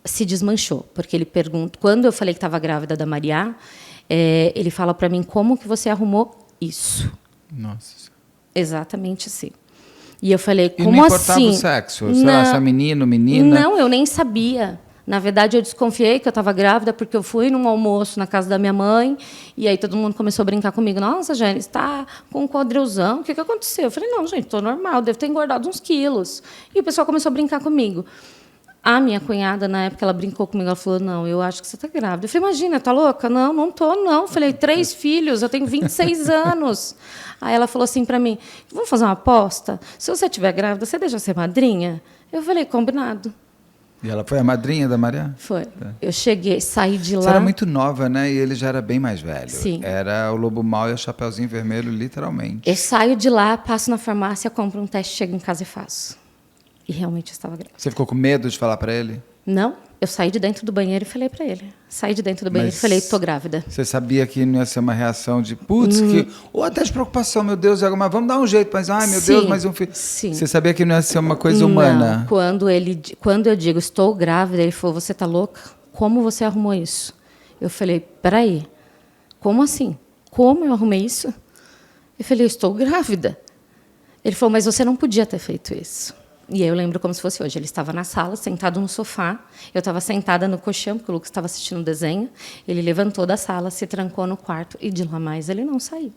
se desmanchou. Porque ele pergunta... Quando eu falei que estava grávida da Maria, ele fala para mim, como que você arrumou isso? Nossa. Exatamente assim. E eu falei, como não importava assim? O sexo? Sei lá, se é menino, menina? Não, eu nem sabia. Na verdade, eu desconfiei que eu estava grávida porque eu fui num almoço na casa da minha mãe e aí todo mundo começou a brincar comigo. Nossa, Jane, está com um quadrilzão. O que aconteceu? Eu falei, não, gente, estou normal, devo ter engordado uns quilos. E o pessoal começou a brincar comigo. A minha cunhada, na época, ela brincou comigo. Ela falou, não, eu acho que você está grávida. Eu falei, imagina, tá louca? Não, não estou, não. Eu falei, 3 filhos, eu tenho 26 anos. Aí ela falou assim para mim, vamos fazer uma aposta? Se você estiver grávida, você deixa eu ser madrinha? Eu falei, combinado. E ela foi a madrinha da Maria? Foi. Eu cheguei, saí de lá... Você era muito nova, né? E ele já era bem mais velho. Sim. Era o Lobo Mau e o Chapeuzinho Vermelho, literalmente. Eu saio de lá, passo na farmácia, compro um teste, chego em casa e faço. E realmente eu estava grávida. Você ficou com medo de falar para ele? Não, eu saí de dentro do banheiro e falei para ele. Saí de dentro do banheiro e falei, estou grávida. Você sabia que não ia ser uma reação de putz, ou até de preocupação, meu Deus, mas vamos dar um jeito, mas ai meu Deus, mais um filho. Sim. Você sabia que não ia ser uma coisa humana? Não. Quando eu digo estou grávida, ele falou, você está louca? Como você arrumou isso? Eu falei, peraí, como assim? Como eu arrumei isso? Eu falei, eu estou grávida. Ele falou, mas você não podia ter feito isso. E aí eu lembro como se fosse hoje. Ele estava na sala, sentado no sofá. Eu estava sentada no colchão, porque o Lucas estava assistindo um desenho. Ele levantou da sala, se trancou no quarto e de lá mais ele não saiu.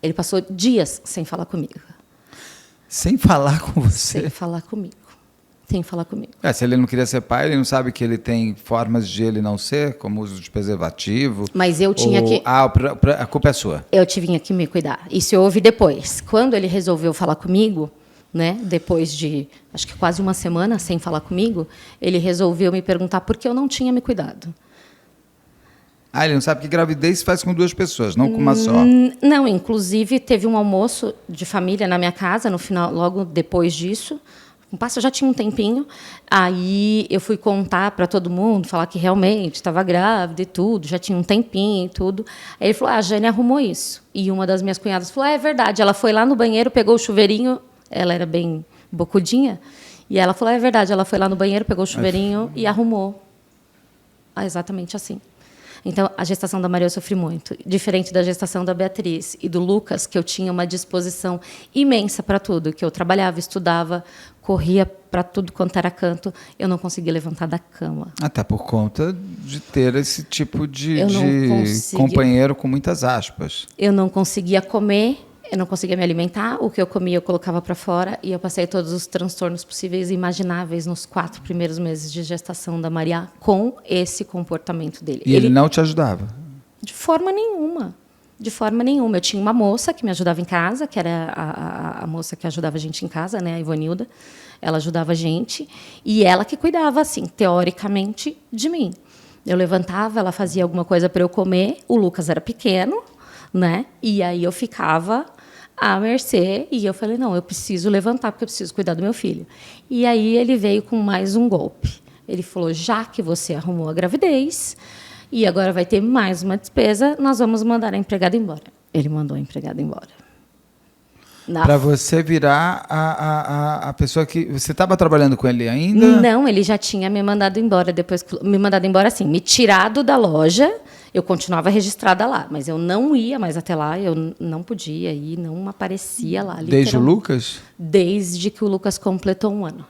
Ele passou dias sem falar comigo. Sem falar com você? Sem falar comigo. Sem falar comigo. Se ele não queria ser pai, ele não sabe que ele tem formas de ele não ser, como uso de preservativo. Mas eu tinha que... a culpa é sua. Eu tinha que me cuidar. Isso eu ouvi depois. Quando ele resolveu falar comigo... Né? Depois de, acho que quase uma semana sem falar comigo, ele resolveu me perguntar por que eu não tinha me cuidado. Ele não sabe que gravidez se faz com 2 pessoas, não com uma só. Não, inclusive teve um almoço de família na minha casa no final, logo depois disso. Com passo eu já tinha um tempinho. Aí eu fui contar para todo mundo, falar que realmente estava grávida e tudo, já tinha um tempinho e tudo. Aí ele falou: a Jane arrumou isso. E uma das minhas cunhadas falou: é verdade. Ela foi lá no banheiro, pegou o chuveirinho, ela era bem bocudinha, e ela falou: é verdade. Ela foi lá no banheiro, pegou o chuveirinho e arrumou. Exatamente assim. Então, a gestação da Maria eu sofri muito. Diferente da gestação da Beatriz e do Lucas, que eu tinha uma disposição imensa para tudo, que eu trabalhava, estudava, corria para tudo quanto era canto, eu não conseguia levantar da cama. Até por conta de ter esse tipo de conseguia. companheiro com muitas aspas. Eu não conseguia comer, eu não conseguia me alimentar, o que eu comia eu colocava para fora, e eu passei todos os transtornos possíveis e imagináveis nos 4 primeiros meses de gestação da Maria com esse comportamento dele. E ele não te ajudava? De forma nenhuma. De forma nenhuma. Eu tinha uma moça que me ajudava em casa, que era a moça que ajudava a gente em casa, né, a Ivanilda. Ela ajudava a gente, e ela que cuidava, assim, teoricamente, de mim. Eu levantava, ela fazia alguma coisa para eu comer, o Lucas era pequeno, né, e aí eu ficava à mercê, e eu falei: não, eu preciso levantar, porque eu preciso cuidar do meu filho. E aí ele veio com mais um golpe. Ele falou: já que você arrumou a gravidez, e agora vai ter mais uma despesa, nós vamos mandar a empregada embora. Ele mandou a empregada embora. Para você virar a pessoa que... Você estava trabalhando com ele ainda? Não, ele já tinha me mandado embora. Depois, me mandado embora, assim, me tirado da loja. Eu continuava registrada lá, mas eu não ia mais até lá, eu não podia ir, não aparecia lá. Desde o Lucas? Desde que o Lucas completou 1 ano.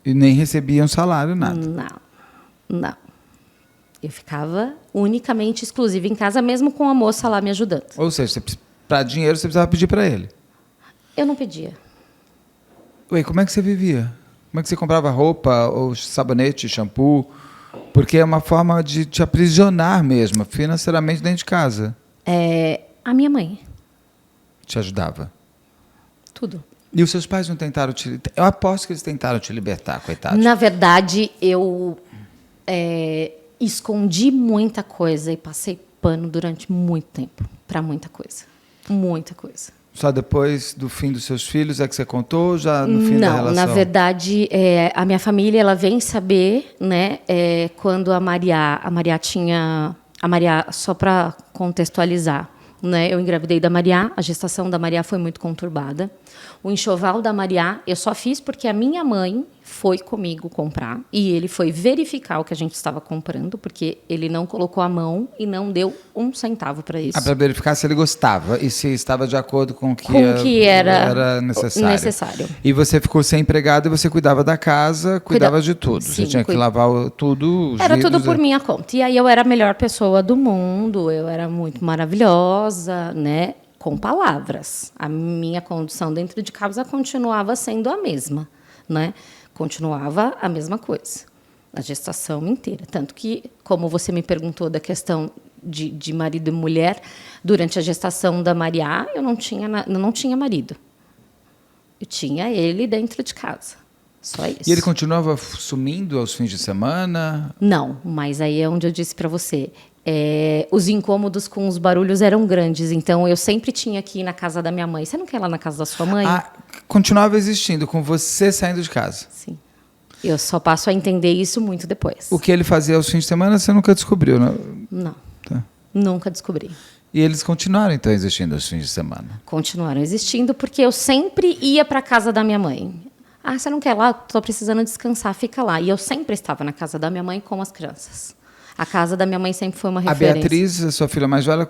E nem recebia um salário, nada? Não. Eu ficava unicamente exclusiva em casa, mesmo com a moça lá me ajudando. Ou seja, para dinheiro você precisava pedir para ele? Eu não pedia. Ué, como é que você vivia? Como é que você comprava roupa, ou sabonete, shampoo? Porque é uma forma de te aprisionar mesmo, financeiramente, dentro de casa. A minha mãe. Te ajudava? Tudo. E os seus pais não tentaram te... Eu aposto que eles tentaram te libertar, coitado. Na verdade, eu escondi muita coisa e passei pano durante muito tempo para muita coisa. Muita coisa. Só depois do fim dos seus filhos é que você contou, já no fim da relação? Não, na verdade, a minha família ela vem saber, né, quando a Maria tinha... A Maria, só para contextualizar, né, eu engravidei da Maria, a gestação da Maria foi muito conturbada. O enxoval da Maria eu só fiz porque a minha mãe foi comigo comprar e ele foi verificar o que a gente estava comprando, porque ele não colocou a mão e não deu 1 centavo para isso. Para verificar se ele gostava e se estava de acordo com o que era necessário. E você ficou sem empregado e você cuidava da casa, cuidava de tudo. Sim, você tinha que lavar tudo. Era tudo por minha conta. E aí eu era a melhor pessoa do mundo, eu era muito maravilhosa, né? Com palavras. A minha condução dentro de casa continuava sendo a mesma, né? Continuava a mesma coisa, a gestação inteira. Tanto que, como você me perguntou da questão de marido e mulher, durante a gestação da Maria, eu não tinha marido. Eu tinha ele dentro de casa. Só isso. E ele continuava sumindo aos fins de semana? Não, mas aí é onde eu disse para você. Os incômodos com os barulhos eram grandes, então eu sempre tinha que ir na casa da minha mãe. Você não quer ir lá na casa da sua mãe? Continuava existindo, com você saindo de casa? Sim. Eu só passo a entender isso muito depois. O que ele fazia aos fins de semana, você nunca descobriu, né? Não. Tá. Nunca descobri. E eles continuaram, então, existindo aos fins de semana? Continuaram existindo, porque eu sempre ia para a casa da minha mãe. Você não quer ir lá? Estou precisando descansar, fica lá. E eu sempre estava na casa da minha mãe com as crianças. A casa da minha mãe sempre foi uma referência. A Beatriz, a sua filha mais velha,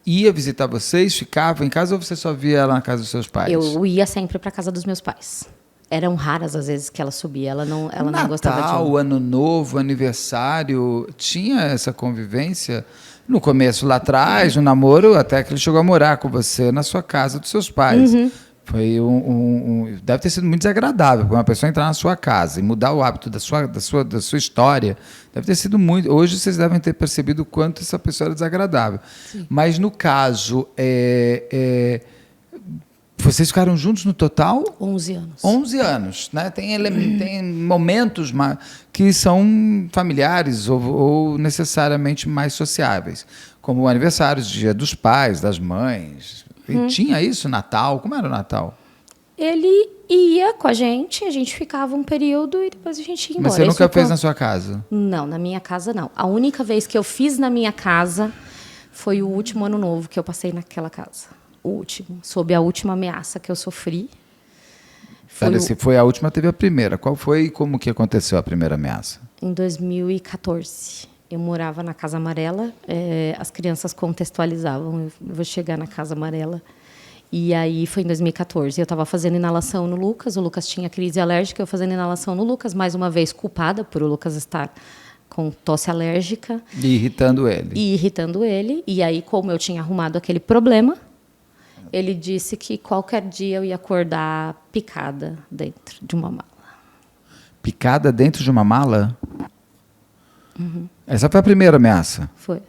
ia visitar vocês, ficava em casa, ou você só via ela na casa dos seus pais? Eu ia sempre para a casa dos meus pais. Eram raras as vezes que ela subia, ela não gostava de ir. Natal, Ano Novo, aniversário, tinha essa convivência? No começo, lá atrás, no namoro, até que ele chegou a morar com você na sua casa dos seus pais. Uhum. Foi deve ter sido muito desagradável, porque uma pessoa entrar na sua casa e mudar o hábito da sua história, deve ter sido muito... Hoje vocês devem ter percebido o quanto essa pessoa era desagradável. Sim. Mas, no caso, vocês ficaram juntos no total? 11 anos. 11 anos, né? Tem momentos que são familiares ou necessariamente mais sociáveis, como aniversários, dia dos pais, das mães... E tinha isso, Natal? Como era o Natal? Ele ia com a gente ficava um período e depois a gente ia embora. Mas você nunca fez na sua casa? Não, na minha casa não. A única vez que eu fiz na minha casa foi o último ano novo que eu passei naquela casa. O último, sob a última ameaça que eu sofri. Se foi a última, teve a primeira. Qual foi e como que aconteceu a primeira ameaça? Em 2014. Eu morava na Casa Amarela. As crianças contextualizavam. Eu vou chegar na Casa Amarela. E aí foi em 2014. Eu estava fazendo inalação no Lucas. O Lucas tinha crise alérgica. Eu fazendo inalação no Lucas. Mais uma vez culpada por o Lucas estar com tosse alérgica. E irritando ele. E aí, como eu tinha arrumado aquele problema, ele disse que qualquer dia eu ia acordar picada dentro de uma mala. Picada dentro de uma mala? Uhum. Essa foi a primeira ameaça? Foi.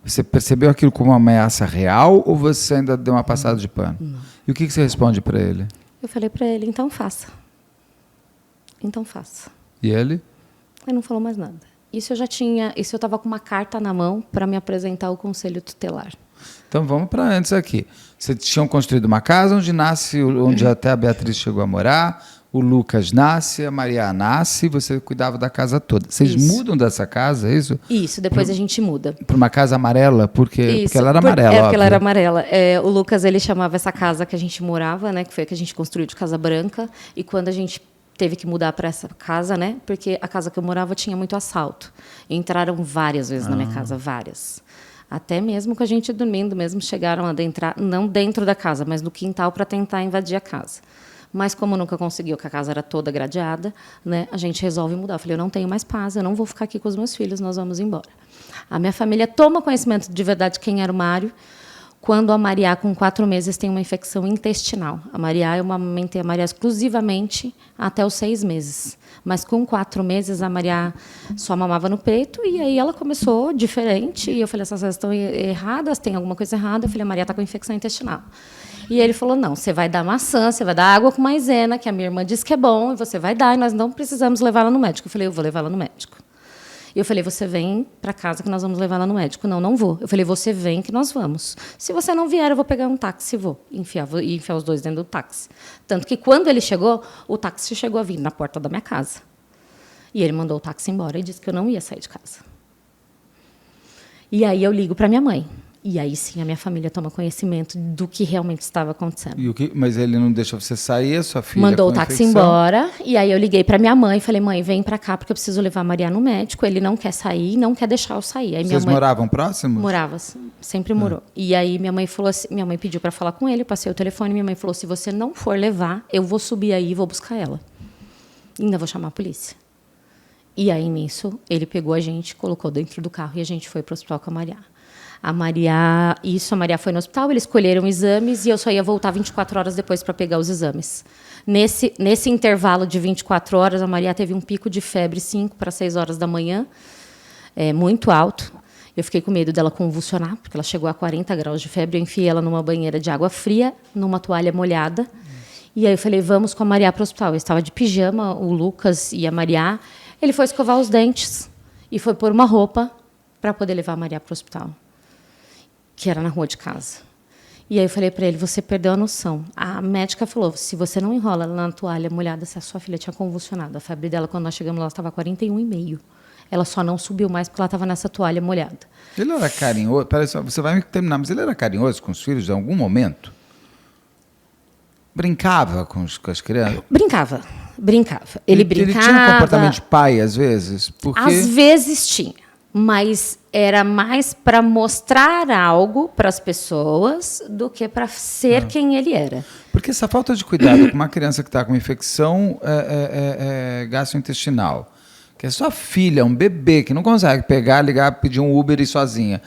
Você percebeu aquilo como uma ameaça real ou você ainda deu uma passada de pano? Não. E o que você responde para ele? Eu falei para ele, então faça. Então faça. E ele? Ele não falou mais nada. Isso eu estava com uma carta na mão para me apresentar ao Conselho Tutelar. Então vamos para antes aqui. Vocês tinham construído uma casa onde até a Beatriz chegou a morar, o Lucas nasce, a Maria nasce, você cuidava da casa toda. Vocês mudam dessa casa, é isso? Isso, depois a gente muda. Para uma casa amarela, porque ela era amarela. Porque ela era amarela. O Lucas, ele chamava essa casa que a gente morava, né, que foi a que a gente construiu de Casa Branca, e quando a gente teve que mudar para essa casa, né, porque a casa que eu morava tinha muito assalto. Entraram várias vezes na minha casa, várias. Até mesmo com a gente dormindo, mesmo chegaram a adentrar, não dentro da casa, mas no quintal para tentar invadir a casa. Mas como nunca conseguiu, que a casa era toda gradeada, né, a gente resolve mudar. Eu falei, eu não tenho mais paz, eu não vou ficar aqui com os meus filhos, nós vamos embora. A minha família toma conhecimento de verdade quem era o Mário quando a Maria, com 4 meses, tem uma infecção intestinal. A Maria, eu amamentei a Maria exclusivamente até os 6 meses. Mas com 4 meses, a Maria só mamava no peito, e aí ela começou diferente, e eu falei, essas coisas estão erradas, tem alguma coisa errada. Eu falei, a Maria está com infecção intestinal. E ele falou, não, você vai dar maçã, você vai dar água com maisena, que a minha irmã disse que é bom, e você vai dar, e nós não precisamos levá-la no médico. Eu falei, eu vou levá-la no médico. E eu falei, você vem para casa que nós vamos levar ela no médico. Não, não vou. Eu falei, você vem que nós vamos. Se você não vier, eu vou pegar um táxi e vou enfiar os dois dentro do táxi. Tanto que, quando ele chegou, o táxi chegou a vir na porta da minha casa. E ele mandou o táxi embora e disse que eu não ia sair de casa. E aí eu ligo para minha mãe. E aí sim a minha família toma conhecimento do que realmente estava acontecendo. Mas ele não deixou você sair, a sua filha mandou com o táxi infecção? embora, e aí eu liguei para minha mãe e falei, mãe, vem para cá porque eu preciso levar a Maria no médico. Ele não quer sair, não quer deixar eu sair. Aí Vocês moravam próximos? Morava, sempre morou. E aí minha mãe falou assim, minha mãe pediu para falar com ele, eu passei o telefone, minha mãe falou, se você não for levar, eu vou subir aí e vou buscar ela. E ainda vou chamar a polícia. E aí nisso, ele pegou a gente, colocou dentro do carro e a gente foi para o hospital com a Maria. A Maria foi no hospital, eles escolheram exames e eu só ia voltar 24 horas depois para pegar os exames. Nesse intervalo de 24 horas, a Maria teve um pico de febre 5 para 6 horas da manhã, muito alto. Eu fiquei com medo dela convulsionar, porque ela chegou a 40 graus de febre. Eu enfiei ela numa banheira de água fria, numa toalha molhada. E aí eu falei, vamos com a Maria para o hospital. Eu estava de pijama, o Lucas e a Maria. Ele foi escovar os dentes e foi pôr uma roupa para poder levar a Maria para o hospital, que era na rua de casa. E aí eu falei para ele, você perdeu a noção. A médica falou, se você não enrola ela na toalha molhada, se a sua filha tinha convulsionado. A febre dela, quando nós chegamos lá, estava 41,5. Ela só não subiu mais porque ela estava nessa toalha molhada. Ele era carinhoso? Parece, você vai me terminar, mas ele era carinhoso com os filhos em algum momento? Brincava com as crianças? Brincava. Ele brincava. Ele tinha um comportamento de pai, às vezes? Porque... Às vezes tinha. Mas era mais para mostrar algo para as pessoas do que para ser quem ele era. Porque essa falta de cuidado com uma criança que está com infecção gastrointestinal, que é sua filha, um bebê, que não consegue pegar, ligar, pedir um Uber e ir sozinha.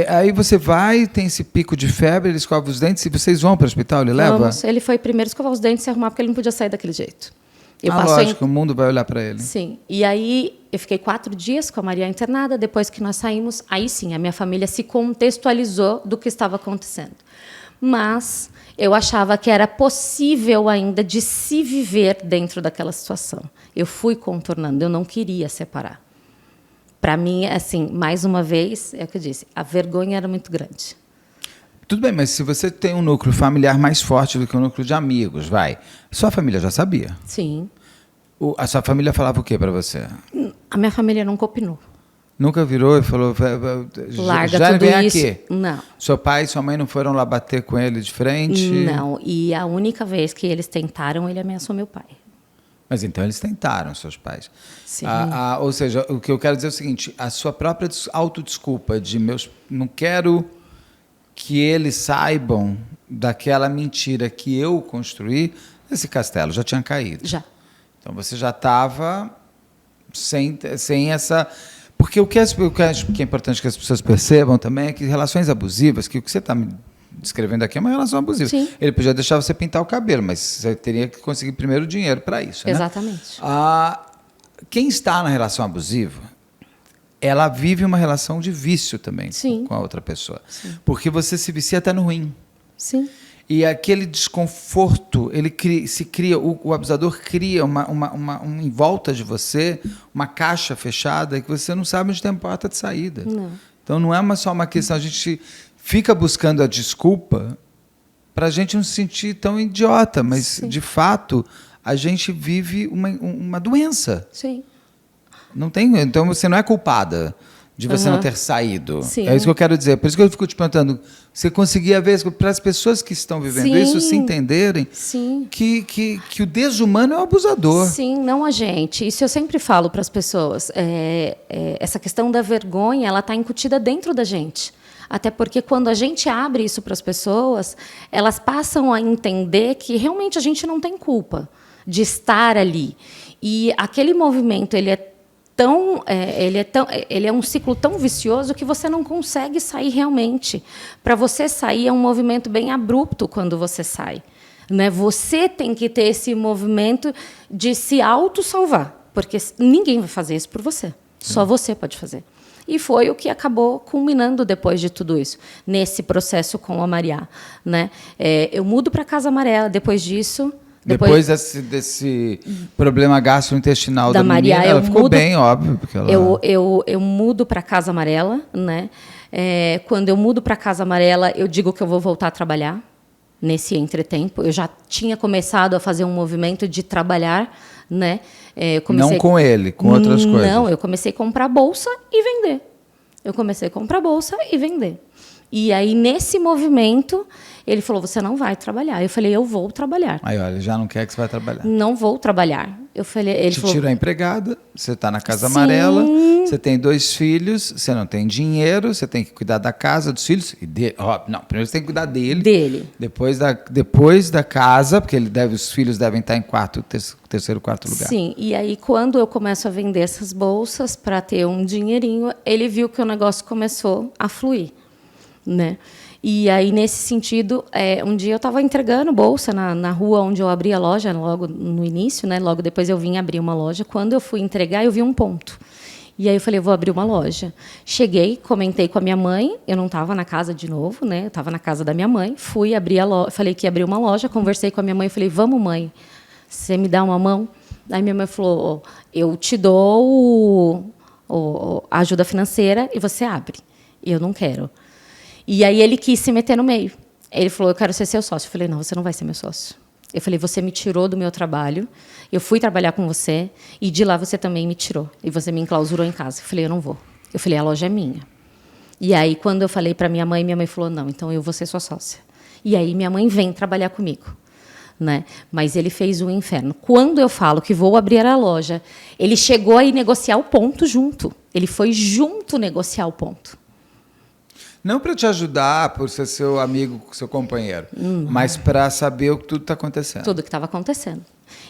Aí você vai, tem esse pico de febre, ele escova os dentes, e vocês vão para o hospital, ele leva? Vamos. Ele foi primeiro escovar os dentes e se arrumar, porque ele não podia sair daquele jeito. Lógico, o mundo vai olhar para ele. Sim. E aí eu fiquei 4 dias com a Maria internada. Depois que nós saímos, aí sim, a minha família se contextualizou do que estava acontecendo. Mas eu achava que era possível ainda de se viver dentro daquela situação. Eu fui contornando, eu não queria separar. Para mim, assim, mais uma vez, é o que eu disse, a vergonha era muito grande. tudo bem, mas se você tem um núcleo familiar mais forte do que um núcleo de amigos, sua família já sabia? Sim. A sua família falava o que para você? A minha família nunca opinou. Nunca virou e falou, Larga já tudo vem isso. aqui? Não. Seu pai e sua mãe não foram lá bater com ele de frente? Não, e a única vez que eles tentaram, ele ameaçou meu pai. Mas então eles tentaram, seus pais. Sim. Ou seja, o que eu quero dizer é o seguinte, a sua própria autodesculpa de não quero que eles saibam daquela mentira que eu construí, esse castelo já tinha caído. Já. Então você já estava sem essa... Porque o que eu acho que é importante que as pessoas percebam também é que relações abusivas, que o que você está me descrevendo aqui é uma relação abusiva. Sim. Ele podia deixar você pintar o cabelo, mas você teria que conseguir primeiro dinheiro para isso. Né? Exatamente. Quem está na relação abusiva, ela vive uma relação de vício também Sim. com a outra pessoa. Sim. Porque você se vicia até no ruim. Sim. E aquele desconforto, o abusador cria em volta de você uma caixa fechada que você não sabe onde tem a porta de saída. Não. Então não é só uma questão, a gente fica buscando a desculpa para a gente não se sentir tão idiota, mas Sim. de fato a gente vive uma doença. Sim. Não tem, então você não é culpada de você não ter saído. Sim. É isso que eu quero dizer. Por isso que eu fico te perguntando, você conseguia ver, para as pessoas que estão vivendo Sim. isso, se entenderem Sim. que o desumano é o abusador. Sim, não a gente. Isso eu sempre falo para as pessoas. Essa questão da vergonha, ela está incutida dentro da gente. Até porque quando a gente abre isso para as pessoas, elas passam a entender que realmente a gente não tem culpa de estar ali. E aquele movimento, ele é um ciclo tão vicioso que você não consegue sair realmente. Para você sair é um movimento bem abrupto quando você sai, né? Você tem que ter esse movimento de se autossalvar, porque ninguém vai fazer isso por você. Só você pode fazer. E foi o que acabou culminando depois de tudo isso, nesse processo com a Mariá, né? Eu mudo para a Casa Amarela depois disso. Depois desse problema gastrointestinal da Mariá, menina, ela ficou bem, óbvio. Porque ela... eu mudo para a Casa Amarela, né? Quando eu mudo para a Casa Amarela, eu digo que eu vou voltar a trabalhar nesse entretempo. Eu já tinha começado a fazer um movimento de trabalhar, né? Não com ele, com outras coisas. Não, eu comecei a comprar bolsa e vender. E aí, nesse movimento, ele falou, você não vai trabalhar. Eu falei, eu vou trabalhar. Aí, olha, já não quer que você vai trabalhar. Não vou trabalhar. Eu falei, ele falou, tirou a empregada, você está na Casa Amarela, você tem 2 filhos, você não tem dinheiro, você tem que cuidar da casa, dos filhos. Não, primeiro você tem que cuidar dele. Depois da casa, porque os filhos devem estar em terceiro, quarto lugar. Sim, e aí quando eu começo a vender essas bolsas para ter um dinheirinho, ele viu que o negócio começou a fluir, né? E aí, nesse sentido, um dia eu estava entregando bolsa na rua onde eu abri a loja, logo no início, né? Logo depois eu vim abrir uma loja. Quando eu fui entregar, eu vi um ponto. E aí eu falei, eu vou abrir uma loja. Cheguei, comentei com a minha mãe, eu não estava na casa de novo, né? Eu estava na casa da minha mãe, fui abrir a loja, falei que ia abrir uma loja, conversei com a minha mãe, falei, vamos, mãe, você me dá uma mão? Aí minha mãe falou, eu te dou a ajuda financeira e você abre. E eu não quero. E aí ele quis se meter no meio. Ele falou, eu quero ser seu sócio. Eu falei, não, você não vai ser meu sócio. Eu falei, você me tirou do meu trabalho, eu fui trabalhar com você, e de lá você também me tirou. E você me enclausurou em casa. Eu falei, eu não vou. Eu falei, a loja é minha. E aí, quando eu falei para minha mãe falou, não, então eu vou ser sua sócia. E aí minha mãe vem trabalhar comigo. Né? Mas ele fez um inferno. Quando eu falo que vou abrir a loja, ele chegou a ir negociar o ponto junto. Ele foi junto negociar o ponto. Não para te ajudar, por ser seu amigo, seu companheiro, mas para saber o que tudo está acontecendo. Tudo que estava acontecendo.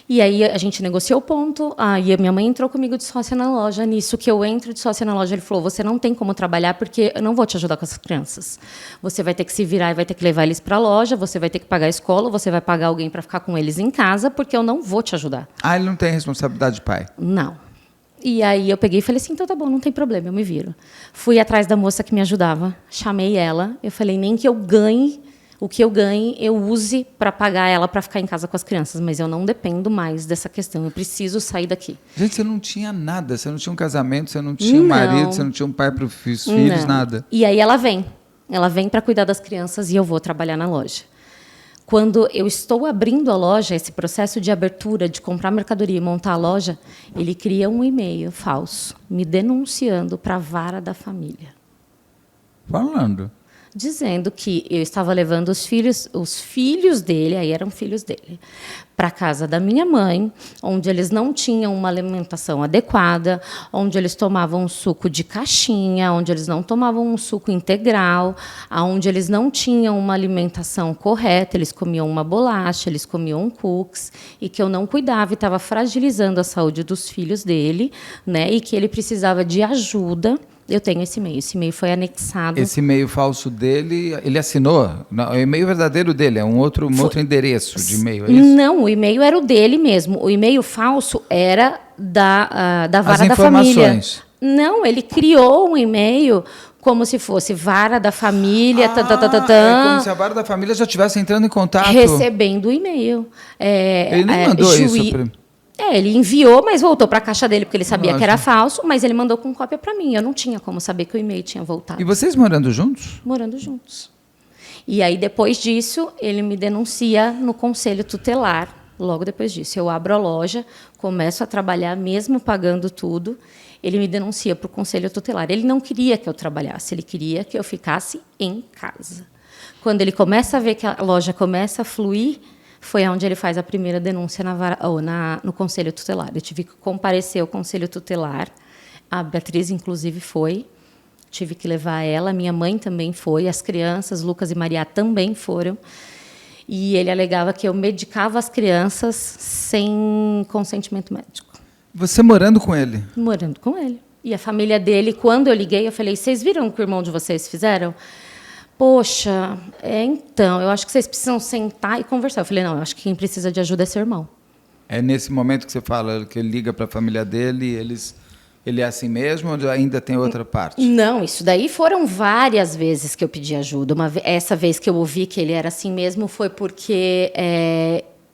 E aí a gente negociou o ponto, aí a minha mãe entrou comigo de sócia na loja. Nisso que eu entro de sócia na loja, ele falou, você não tem como trabalhar porque eu não vou te ajudar com as crianças. Você vai ter que se virar e vai ter que levar eles para a loja, você vai ter que pagar a escola, você vai pagar alguém para ficar com eles em casa, porque eu não vou te ajudar. Ah, ele não tem responsabilidade de pai? Não. E aí eu peguei e falei assim, então tá bom, não tem problema, eu me viro. Fui atrás da moça que me ajudava, chamei ela, eu falei, nem que eu ganhe, o que eu ganhe, eu use para pagar ela para ficar em casa com as crianças, mas eu não dependo mais dessa questão, eu preciso sair daqui. Gente, você não tinha nada, você não tinha um casamento, você não tinha um marido, você não tinha um pai para os filhos, nada. E aí ela vem. ela vem para cuidar das crianças e eu vou trabalhar na loja. Quando eu estou abrindo a loja, esse processo de abertura, de comprar mercadoria e montar a loja, ele cria um e-mail falso, me denunciando para a vara da família. Falando. Dizendo que eu estava levando os filhos dele, aí eram filhos dele, para a casa da minha mãe, onde eles não tinham uma alimentação adequada, onde eles tomavam um suco de caixinha, onde eles não tomavam um suco integral, onde eles não tinham uma alimentação correta, eles comiam uma bolacha, eles comiam cookies, e que eu não cuidava e estava fragilizando a saúde dos filhos dele, né, e que ele precisava de ajuda. Eu tenho esse e-mail. Esse e-mail foi anexado. Esse e-mail falso dele, ele assinou? Não, o e-mail verdadeiro dele é um outro endereço de e-mail, é isso? Não, o e-mail era o dele mesmo. O e-mail falso era da vara da família. Não, ele criou um e-mail como se fosse vara da família. É como se a vara da família já estivesse entrando em contato. Recebendo o e-mail. Ele nem mandou isso. Ele enviou, mas voltou para a caixa dele, porque ele sabia que era falso, mas ele mandou com cópia para mim. Eu não tinha como saber que o e-mail tinha voltado. E vocês morando juntos? Morando juntos. E aí, depois disso, ele me denuncia no conselho tutelar. Logo depois disso, eu abro a loja, começo a trabalhar, mesmo pagando tudo. Ele me denuncia para o conselho tutelar. Ele não queria que eu trabalhasse, ele queria que eu ficasse em casa. Quando ele começa a ver que a loja começa a fluir, foi onde ele faz a primeira denúncia no Conselho Tutelar. Eu tive que comparecer ao Conselho Tutelar. A Beatriz, inclusive, foi. Tive que levar ela. Minha mãe também foi. As crianças, Lucas e Maria, também foram. E ele alegava que eu medicava as crianças sem consentimento médico. Você morando com ele? Morando com ele. E a família dele, quando eu liguei, eu falei, vocês viram o que o irmão de vocês fizeram? Poxa, então, eu acho que vocês precisam sentar e conversar. Eu falei, não, eu acho que quem precisa de ajuda é seu irmão. É nesse momento que você fala, que ele liga para a família dele, ele é assim mesmo ou ainda tem outra parte? Não, isso daí foram várias vezes que eu pedi ajuda. Essa vez que eu ouvi que ele era assim mesmo foi porque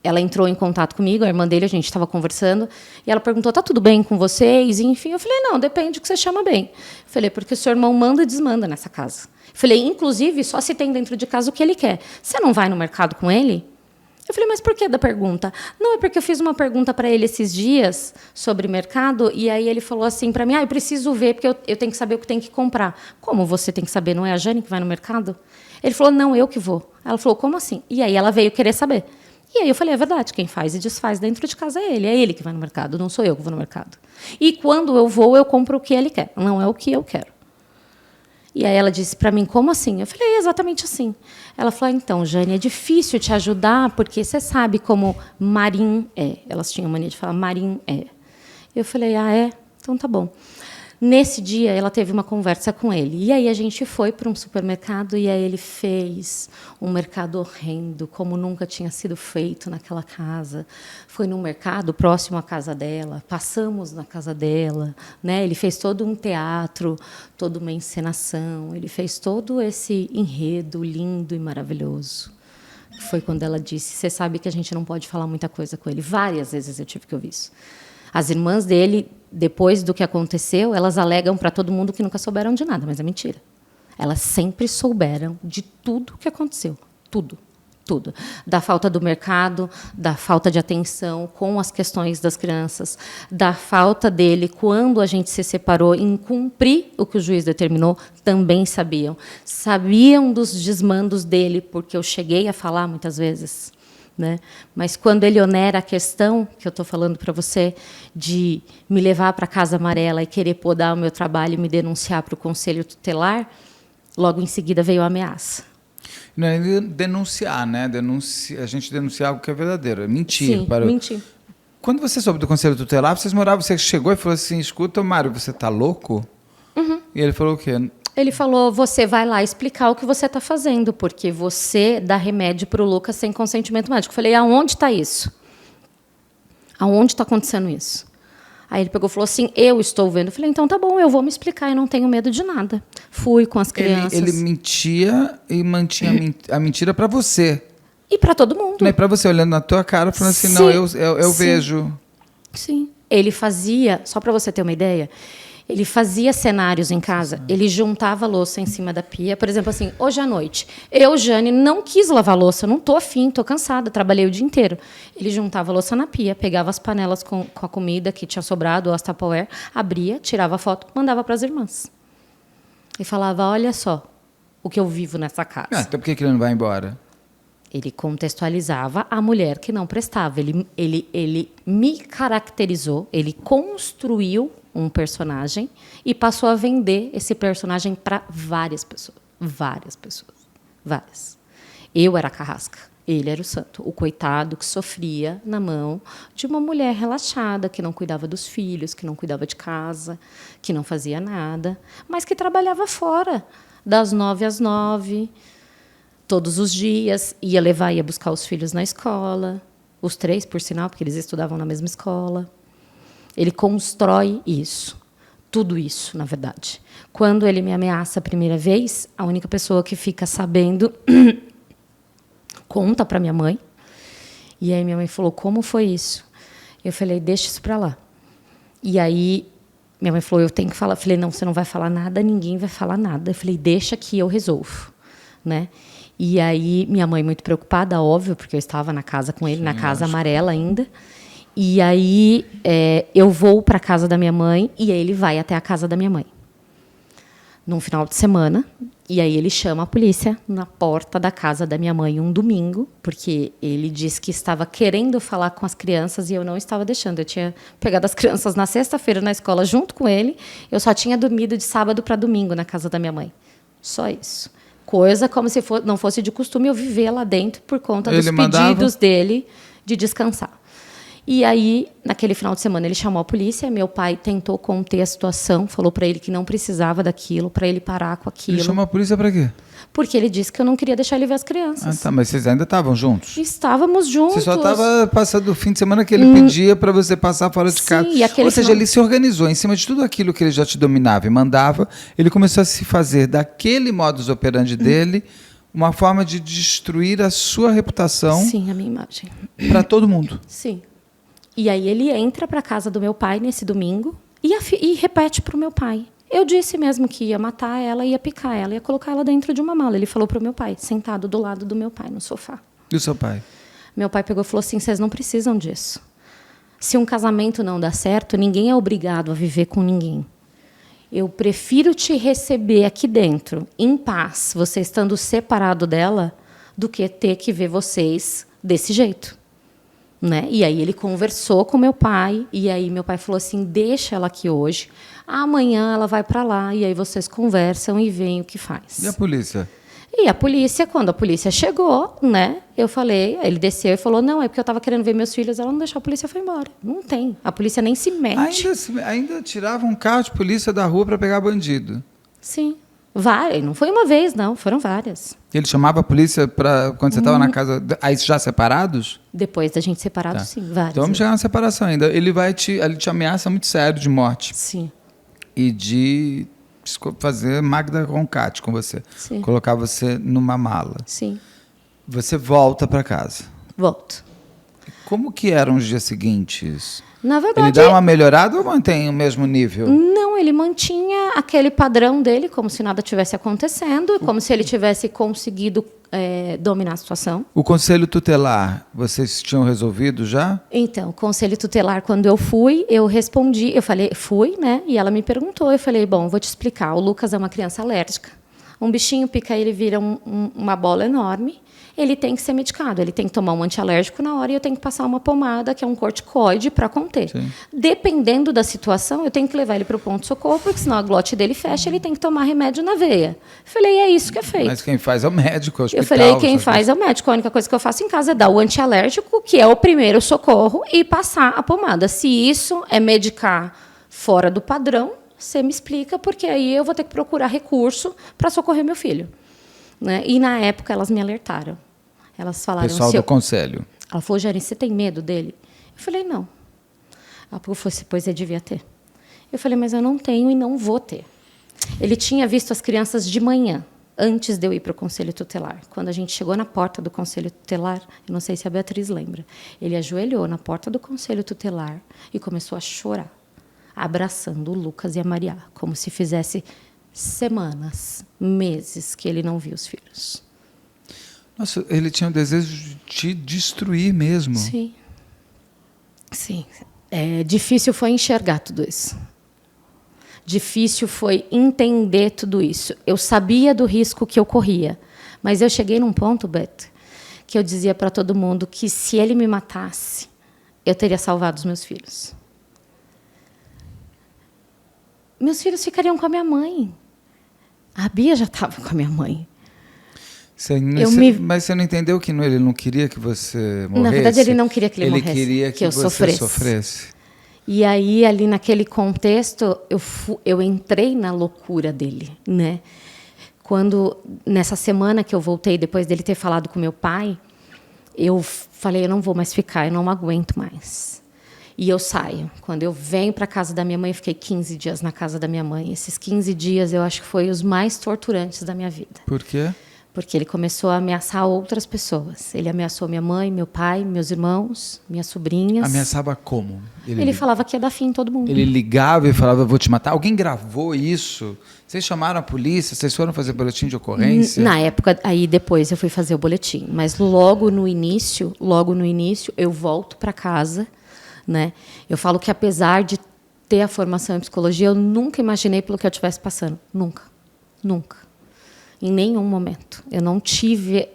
ela entrou em contato comigo, a irmã dele, a gente estava conversando, e ela perguntou, tá tudo bem com vocês? E, enfim, eu falei, não, depende do que você chama bem. Eu falei, porque o seu irmão manda e desmanda nessa casa. Falei, inclusive, só se tem dentro de casa o que ele quer. Você não vai no mercado com ele? Eu falei, mas por que da pergunta? Não, é porque eu fiz uma pergunta para ele esses dias sobre mercado, e aí ele falou assim para mim, eu preciso ver, porque eu tenho que saber o que tem que comprar. Como você tem que saber? Não é a Jane que vai no mercado? Ele falou, não, eu que vou. Ela falou, como assim? E aí ela veio querer saber. E aí eu falei, é verdade, quem faz e desfaz dentro de casa é ele que vai no mercado, não sou eu que vou no mercado. E quando eu vou, eu compro o que ele quer, não é o que eu quero. E aí ela disse para mim, como assim? Eu falei, exatamente assim. Ela falou, então, Jane, é difícil te ajudar, porque você sabe como Marim é. Elas tinham mania de falar Marim é. Eu falei, é? Então tá bom. Nesse dia, ela teve uma conversa com ele. E aí a gente foi para um supermercado e aí ele fez um mercado horrendo, como nunca tinha sido feito naquela casa. Foi num mercado próximo à casa dela, passamos na casa dela, né? Ele fez todo um teatro, toda uma encenação, ele fez todo esse enredo lindo e maravilhoso. Foi quando ela disse, você sabe que a gente não pode falar muita coisa com ele. Várias vezes eu tive que ouvir isso. As irmãs dele, depois do que aconteceu, elas alegam para todo mundo que nunca souberam de nada, mas é mentira. Elas sempre souberam de tudo o que aconteceu. Tudo. Tudo. Da falta do mercado, da falta de atenção com as questões das crianças, da falta dele, quando a gente se separou, em cumprir o que o juiz determinou, também sabiam. Sabiam dos desmandos dele, porque eu cheguei a falar muitas vezes. Né? Mas quando ele onera a questão, que eu estou falando para você, de me levar para a Casa Amarela e querer podar o meu trabalho e me denunciar para o Conselho Tutelar, logo em seguida veio a ameaça. Não é denunciar, né? A gente denunciar algo que é verdadeiro, é mentir. Sim, mentir. Quando você soube do Conselho Tutelar, vocês moravam, você chegou e falou assim, escuta, Mário, você está louco? Uhum. E ele falou o quê? Ele falou, você vai lá explicar o que você está fazendo, porque você dá remédio para o Lucas sem consentimento médico. Eu falei, aonde está isso? Aonde está acontecendo isso? Aí ele pegou e falou assim, eu estou vendo. Eu falei, então tá bom, eu vou me explicar, eu não tenho medo de nada. Fui com as crianças. Ele mentia e mantinha a mentira para você. E para todo mundo. Não é para você, olhando na tua cara, falando assim, não, eu vejo. Sim. Ele fazia, só para você ter uma ideia, Ele fazia cenários em casa. Ele juntava a louça em cima da pia. Por exemplo, assim, hoje à noite, eu, Jane, não quis lavar louça. Não estou afim, estou cansada, trabalhei o dia inteiro. Ele juntava a louça na pia, pegava as panelas com a comida que tinha sobrado, ou as Tupperware, abria, tirava a foto, mandava para as irmãs. E falava, olha só o que eu vivo nessa casa. Então por que ele não vai embora? Ele contextualizava a mulher que não prestava. Ele me caracterizou, ele construiu um personagem e passou a vender esse personagem para várias pessoas. Várias pessoas. Várias. Eu era a carrasca. Ele era o santo. O coitado que sofria na mão de uma mulher relaxada, que não cuidava dos filhos, que não cuidava de casa, que não fazia nada, mas que trabalhava fora, das 9 às 9, todos os dias, ia buscar os filhos na escola, os 3, por sinal, porque eles estudavam na mesma escola. Ele constrói isso, tudo isso, na verdade. Quando ele me ameaça a primeira vez, a única pessoa que fica sabendo conta para minha mãe. E aí minha mãe falou, como foi isso? Eu falei, deixa isso para lá. E aí minha mãe falou, eu tenho que falar. Eu falei, não, você não vai falar nada, ninguém vai falar nada. Eu falei, deixa que eu resolvo, né? E aí minha mãe muito preocupada, óbvio, porque eu estava na casa com ele, sim, na casa amarela ainda. E aí eu vou para a casa da minha mãe e ele vai até a casa da minha mãe. Num final de semana. E aí ele chama a polícia na porta da casa da minha mãe um domingo, porque ele disse que estava querendo falar com as crianças e eu não estava deixando. Eu tinha pegado as crianças na sexta-feira na escola junto com ele. Eu só tinha dormido de sábado para domingo na casa da minha mãe. Só isso. Coisa como se não fosse de costume eu viver lá dentro por conta dos pedidos dele de descansar. E aí, naquele final de semana, ele chamou a polícia. Meu pai tentou conter a situação, falou para ele que não precisava daquilo, para ele parar com aquilo. Ele chamou a polícia para quê? Porque ele disse que eu não queria deixar ele ver as crianças. Ah, tá, mas vocês ainda estavam juntos? Estávamos juntos. Você só estava passando o fim de semana que ele pedia para você passar fora de casa. Ou seja, ele se organizou em cima de tudo aquilo que ele já te dominava e mandava. Ele começou a se fazer daquele modus operandi dele uma forma de destruir a sua reputação. Sim, a minha imagem. Para todo mundo. Sim. E aí ele entra para a casa do meu pai nesse domingo e repete para o meu pai. Eu disse mesmo que ia matar ela, ia picar ela, ia colocar ela dentro de uma mala. Ele falou para o meu pai, sentado do lado do meu pai, no sofá. E o seu pai? Meu pai pegou e falou assim, vocês não precisam disso. Se um casamento não dá certo, ninguém é obrigado a viver com ninguém. Eu prefiro te receber aqui dentro, em paz, você estando separado dela, do que ter que ver vocês desse jeito. Né? E aí ele conversou com meu pai, e aí meu pai falou assim, deixa ela aqui hoje, amanhã ela vai para lá, e aí vocês conversam e veem o que faz. E a polícia? E a polícia, quando a polícia chegou, né, eu falei, ele desceu e falou, não, é porque eu estava querendo ver meus filhos, ela não deixou, a polícia foi embora. Não tem, a polícia nem se mete. Ainda tirava um carro de polícia da rua para pegar bandido? Sim. Várias, não foi uma vez, não, foram várias. Ele chamava a polícia para quando você estava na casa, aí já separados? Depois da gente separado, tá. Sim, várias. Então vamos chegar na separação ainda. Ele te ameaça muito sério de morte. Sim. E de fazer Magda Roncat com você. Sim. Colocar você numa mala. Sim. Você volta para casa. Volto. Como que eram os dias seguintes? Na verdade, ele dá uma melhorada ou mantém o mesmo nível? Não, ele mantinha aquele padrão dele, como se nada tivesse acontecendo, como se ele tivesse conseguido dominar a situação. O conselho tutelar, vocês tinham resolvido já? Então, o conselho tutelar, quando eu fui, eu respondi, eu falei, fui, né? E ela me perguntou, eu falei, bom, vou te explicar, o Lucas é uma criança alérgica. Um bichinho pica ele, vira uma bola enorme. Ele tem que ser medicado, ele tem que tomar um antialérgico na hora e eu tenho que passar uma pomada, que é um corticoide, para conter. Sim. Dependendo da situação, eu tenho que levar ele para o ponto-socorro, porque senão a glote dele fecha, ele tem que tomar remédio na veia. Eu falei, é isso que é feito. Mas quem faz é o médico, é o hospital. Eu falei, quem faz é o médico. A única coisa que eu faço em casa é dar o antialérgico, que é o primeiro socorro, e passar a pomada. Se isso é medicar fora do padrão, você me explica, porque aí eu vou ter que procurar recurso para socorrer meu filho. Né? E, na época, elas me alertaram. Elas falaram... Pessoal do conselho. Ela falou, Jane, você tem medo dele? Eu falei, não. Ela falou, pois você devia ter. Eu falei, mas eu não tenho e não vou ter. Ele tinha visto as crianças de manhã, antes de eu ir para o Conselho Tutelar. Quando a gente chegou na porta do Conselho Tutelar, eu não sei se a Beatriz lembra, ele ajoelhou na porta do Conselho Tutelar e começou a chorar. abraçando o Lucas e a Maria, como se fizesse semanas, meses que ele não via os filhos. Nossa, ele tinha o desejo de te destruir mesmo. Sim. Sim. Difícil foi enxergar tudo isso. Difícil foi entender tudo isso. Eu sabia do risco que eu corria, mas eu cheguei num ponto, Beto, que eu dizia para todo mundo que se ele me matasse, eu teria salvado os meus filhos. Meus filhos ficariam com a minha mãe. A Bia já estava com a minha mãe. Mas você não entendeu que ele não queria que você morresse? Na verdade, ele não queria que ele morresse. Ele queria que eu você sofresse. E aí, ali naquele contexto, eu entrei na loucura dele, né? Nessa semana que eu voltei, depois dele ter falado com meu pai, eu falei, eu não vou mais ficar, eu não aguento mais. E eu saio. Quando eu venho para a casa da minha mãe, eu fiquei 15 dias na casa da minha mãe. Esses 15 dias, eu acho que foi os mais torturantes da minha vida. Por quê? Porque ele começou a ameaçar outras pessoas. Ele ameaçou minha mãe, meu pai, meus irmãos, minhas sobrinhas. Ameaçava como? Ele falava que ia dar fim em todo mundo. Ele ligava e falava, eu vou te matar. Alguém gravou isso? Vocês chamaram a polícia? Vocês foram fazer boletim de ocorrência? Na época, aí depois eu fui fazer o boletim. Mas logo no início, eu volto para casa, né? Eu falo que apesar de ter a formação em psicologia, eu nunca imaginei pelo que eu estivesse passando. Nunca. Nunca. Em nenhum momento. Eu não tive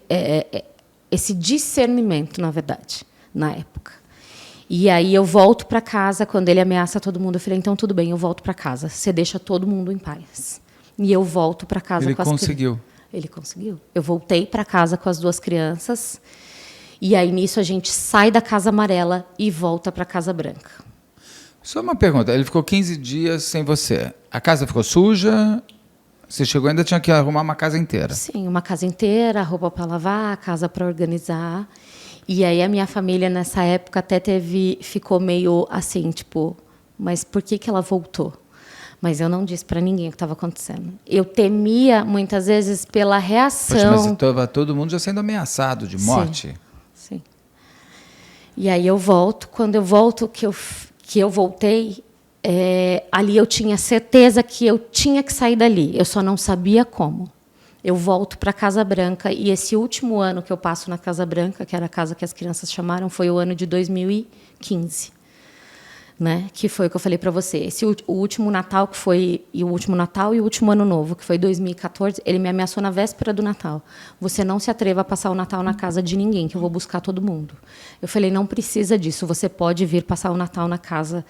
esse discernimento, na verdade, na época. E aí eu volto para casa, quando ele ameaça todo mundo, eu falei, então tudo bem, eu volto para casa. Você deixa todo mundo em paz. E eu volto para casa com as crianças. Ele conseguiu? Ele conseguiu. Eu voltei para casa com as 2 crianças, e aí nisso a gente sai da Casa Amarela e volta para a Casa Branca. Só uma pergunta, ele ficou 15 dias sem você. A casa ficou suja? Você chegou ainda tinha que arrumar uma casa inteira. Sim, uma casa inteira, roupa para lavar, casa para organizar. E aí a minha família nessa época até ficou meio assim, tipo, mas por que ela voltou? Mas eu não disse para ninguém o que estava acontecendo. Eu temia muitas vezes pela reação. Poxa, mas estava todo mundo já sendo ameaçado de morte. Sim. E aí eu volto. Quando eu volto, que eu voltei, ali eu tinha certeza que eu tinha que sair dali. Eu só não sabia como. Eu volto para a Casa Branca, e esse último ano que eu passo na Casa Branca, que era a casa que as crianças chamaram, foi o ano de 2015. Né? Que foi o que eu falei para você. O último Natal, que foi o último Natal e o último Ano Novo, que foi 2014, ele me ameaçou na véspera do Natal. Você não se atreva a passar o Natal na casa de ninguém, que eu vou buscar todo mundo. Eu falei, não precisa disso, você pode vir passar o Natal na casa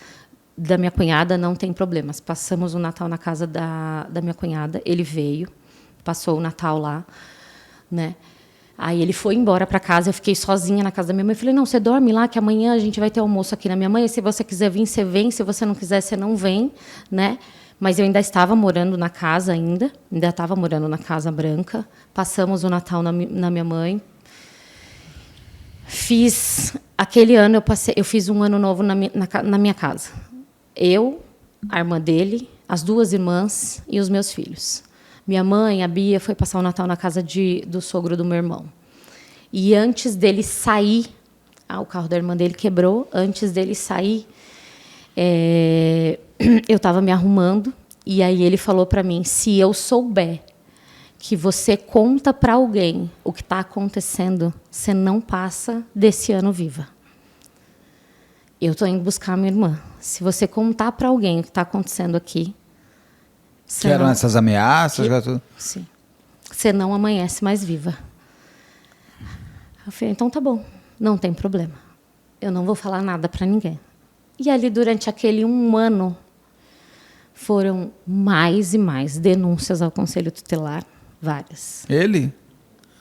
da minha cunhada, não tem problemas. Passamos o Natal na casa da minha cunhada, ele veio, passou o Natal lá, né? Aí ele foi embora para casa, eu fiquei sozinha na casa da minha mãe. Eu falei, não, você dorme lá, que amanhã a gente vai ter almoço aqui na minha mãe. Se você quiser vir, você vem. Se você não quiser, você não vem, né? Mas eu ainda estava morando na casa ainda estava morando na Casa Branca. Passamos o Natal na minha mãe. Aquele ano, eu fiz um ano novo na minha casa. Eu, a irmã dele, as 2 irmãs e os meus filhos. Minha mãe, a Bia, foi passar o Natal na casa do sogro do meu irmão. E antes dele sair, o carro da irmã dele quebrou. Antes dele sair, eu estava me arrumando. E aí ele falou para mim, se eu souber que você conta para alguém o que está acontecendo, você não passa desse ano viva. Eu estou indo buscar a minha irmã. Se você contar para alguém o que está acontecendo aqui... Que eram essas ameaças? Sim. Você não amanhece mais viva. Eu falei, então tá bom, não tem problema. Eu não vou falar nada para ninguém. E ali, durante aquele 1 ano, foram mais e mais denúncias ao Conselho Tutelar, várias. Ele?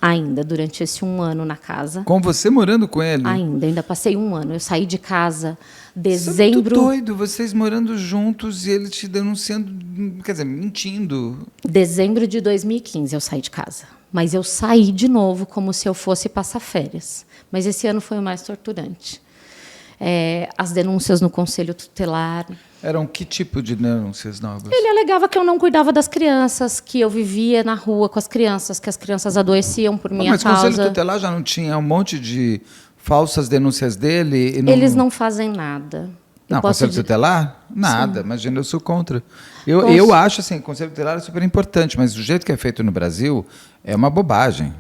Ainda, durante esse 1 ano na casa. Com você morando com ele? Ainda passei 1 ano. Eu saí de casa dezembro... Isso é muito doido, vocês morando juntos e ele te denunciando, quer dizer, mentindo. Dezembro de 2015 eu saí de casa. Mas eu saí de novo como se eu fosse passar férias. Mas esse ano foi o mais torturante. As denúncias no Conselho Tutelar... Eram que tipo de denúncias novas? Ele alegava que eu não cuidava das crianças, que eu vivia na rua com as crianças, que as crianças adoeciam por minha causa. Mas o Conselho Tutelar já não tinha um monte de falsas denúncias dele? Eles não fazem nada. Não, conselho tutelar? Nada, Sim. imagina, eu sou contra. Eu acho assim, conselho tutelar é super importante, mas do jeito que é feito no Brasil, é uma bobagem.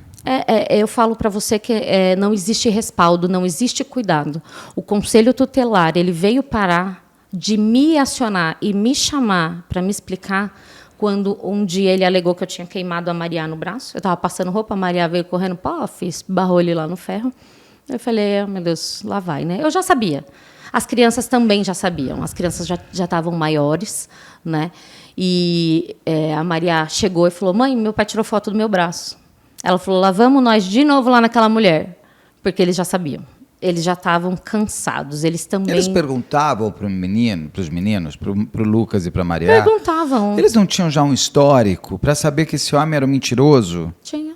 Eu falo para você que não existe respaldo, não existe cuidado. O conselho tutelar, ele veio parar de me acionar e me chamar para me explicar quando um dia ele alegou que eu tinha queimado a Maria no braço. Eu estava passando roupa, a Maria veio correndo, barrou ele lá no ferro. Eu falei, meu Deus, lá vai, né? Eu já sabia. As crianças também já sabiam. As crianças já estavam maiores, né? E a Maria chegou e falou, mãe, meu pai tirou foto do meu braço. Ela falou, lá vamos nós de novo lá naquela mulher. Porque eles já sabiam. Eles já estavam cansados. Eles também... Eles perguntavam para os meninos, para o Lucas e para a Maria? Perguntavam. Eles não tinham já um histórico para saber que esse homem era um mentiroso? Tinha.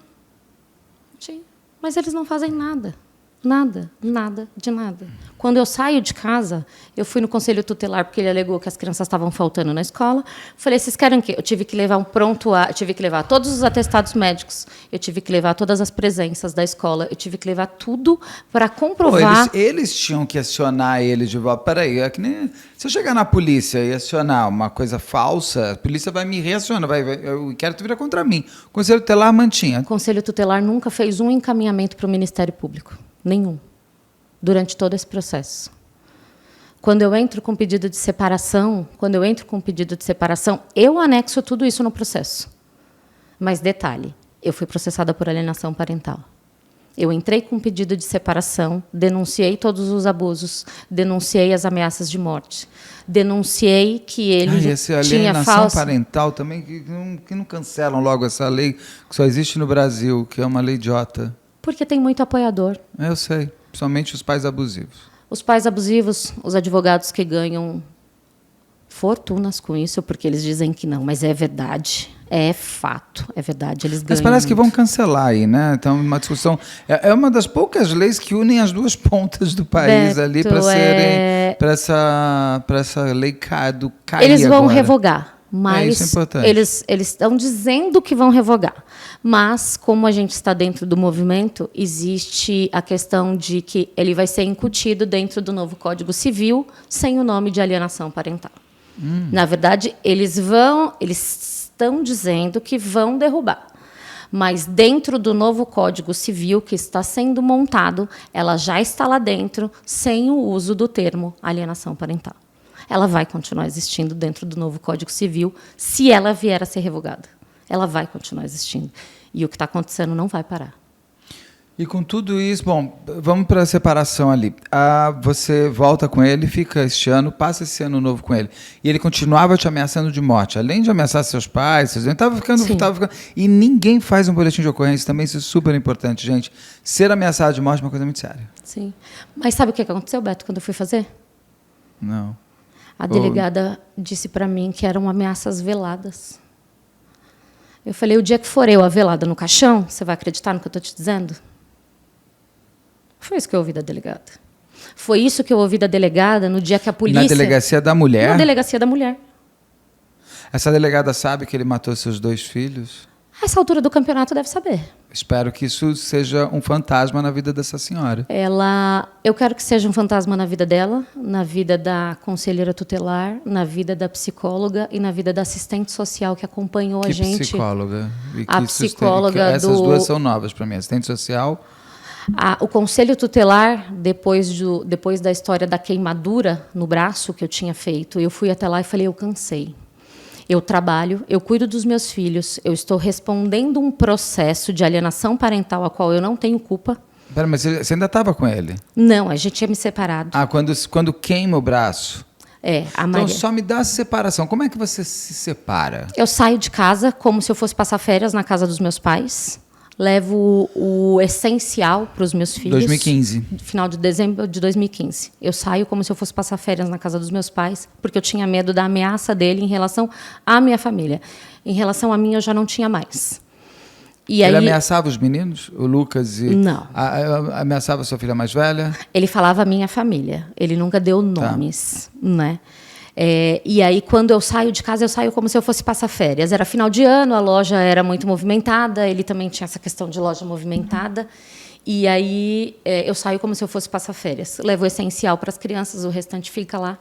Mas eles não fazem nada. Nada de nada. Quando eu saio de casa, eu fui no conselho tutelar porque ele alegou que as crianças estavam faltando na escola. Falei, vocês querem o quê? Eu tive que levar eu tive que levar todos os atestados médicos, eu tive que levar todas as presenças da escola, eu tive que levar tudo para comprovar. Eles tinham que acionar ele de volta. Peraí, é que nem se eu chegar na polícia e acionar uma coisa falsa, a polícia vai me reacionar, o inquérito vira contra mim. O conselho tutelar mantinha. O conselho tutelar nunca fez um encaminhamento para o Ministério Público. Nenhum. Durante todo esse processo. Quando eu entro com pedido de separação, eu anexo tudo isso no processo. Mas detalhe, eu fui processada por alienação parental. Eu entrei com pedido de separação, denunciei todos os abusos, denunciei as ameaças de morte, denunciei que ele tinha alienação parental também, que não cancelam logo essa lei que só existe no Brasil, que é uma lei idiota. Porque tem muito apoiador. Eu sei, principalmente os pais abusivos. Os pais abusivos, os advogados que ganham fortunas com isso, porque eles dizem que não, mas é verdade, é fato, é verdade, eles ganham. Mas parece muito. que vão cancelar aí, né? Então, uma discussão... É uma das poucas leis que unem as duas pontas do país, Beto, ali para serem... para essa lei cair eles vão agora. Revogar. Mas isso é importante. eles estão dizendo que vão revogar. Mas, como a gente está dentro do movimento, existe a questão de que ele vai ser incutido dentro do novo Código Civil sem o nome de alienação parental. Na verdade, eles estão dizendo que vão derrubar. Mas dentro do novo Código Civil que está sendo montado, ela já está lá dentro sem o uso do termo alienação parental. Ela vai continuar existindo dentro do novo Código Civil se ela vier a ser revogada. Ela vai continuar existindo. E o que está acontecendo não vai parar. E com tudo isso, bom, vamos para a separação ali. Você volta com ele, fica este ano, passa esse ano novo com ele. E ele continuava te ameaçando de morte. Além de ameaçar seus pais, estava ficando. E ninguém faz um boletim de ocorrência também, isso é super importante, gente. Ser ameaçado de morte é uma coisa muito séria. Sim. Mas sabe o que aconteceu, Beto, quando eu fui fazer? Não. A delegada disse para mim que eram ameaças veladas. Eu falei, o dia que for eu a velada no caixão, você vai acreditar no que eu estou te dizendo? Foi isso que eu ouvi da delegada. Foi isso que eu ouvi da delegada no dia que a polícia... Na delegacia da mulher? Na delegacia da mulher. Essa delegada sabe que ele matou seus 2 filhos? A essa altura do campeonato deve saber. Espero que isso seja um fantasma na vida dessa senhora. Eu quero que seja um fantasma na vida dela, na vida da conselheira tutelar, na vida da psicóloga e na vida da assistente social que acompanhou a gente. Psicóloga? A psicóloga essas duas são novas para mim. Assistente social... O conselho tutelar, depois da história da queimadura no braço que eu tinha feito, eu fui até lá e falei, eu cansei. Eu trabalho, eu cuido dos meus filhos, eu estou respondendo um processo de alienação parental a qual eu não tenho culpa. Pera, mas você ainda estava com ele? Não, a gente tinha me separado. Quando queima o braço? A Maria... Então só me dá a separação. Como é que você se separa? Eu saio de casa como se eu fosse passar férias na casa dos meus pais. Levo o essencial para os meus filhos. 2015. Final de dezembro de 2015. Eu saio como se eu fosse passar férias na casa dos meus pais, porque eu tinha medo da ameaça dele em relação à minha família. Em relação a mim, eu já não tinha mais. E ele aí, ameaçava os meninos? O Lucas? Não. Ameaçava a sua filha mais velha? Ele falava a minha família. Ele nunca deu nomes, né? E aí, quando eu saio de casa, eu saio como se eu fosse passar férias. Era final de ano, a loja era muito movimentada, ele também tinha essa questão de loja movimentada. E aí eu saio como se eu fosse passar férias. Levo o essencial para as crianças, o restante fica lá.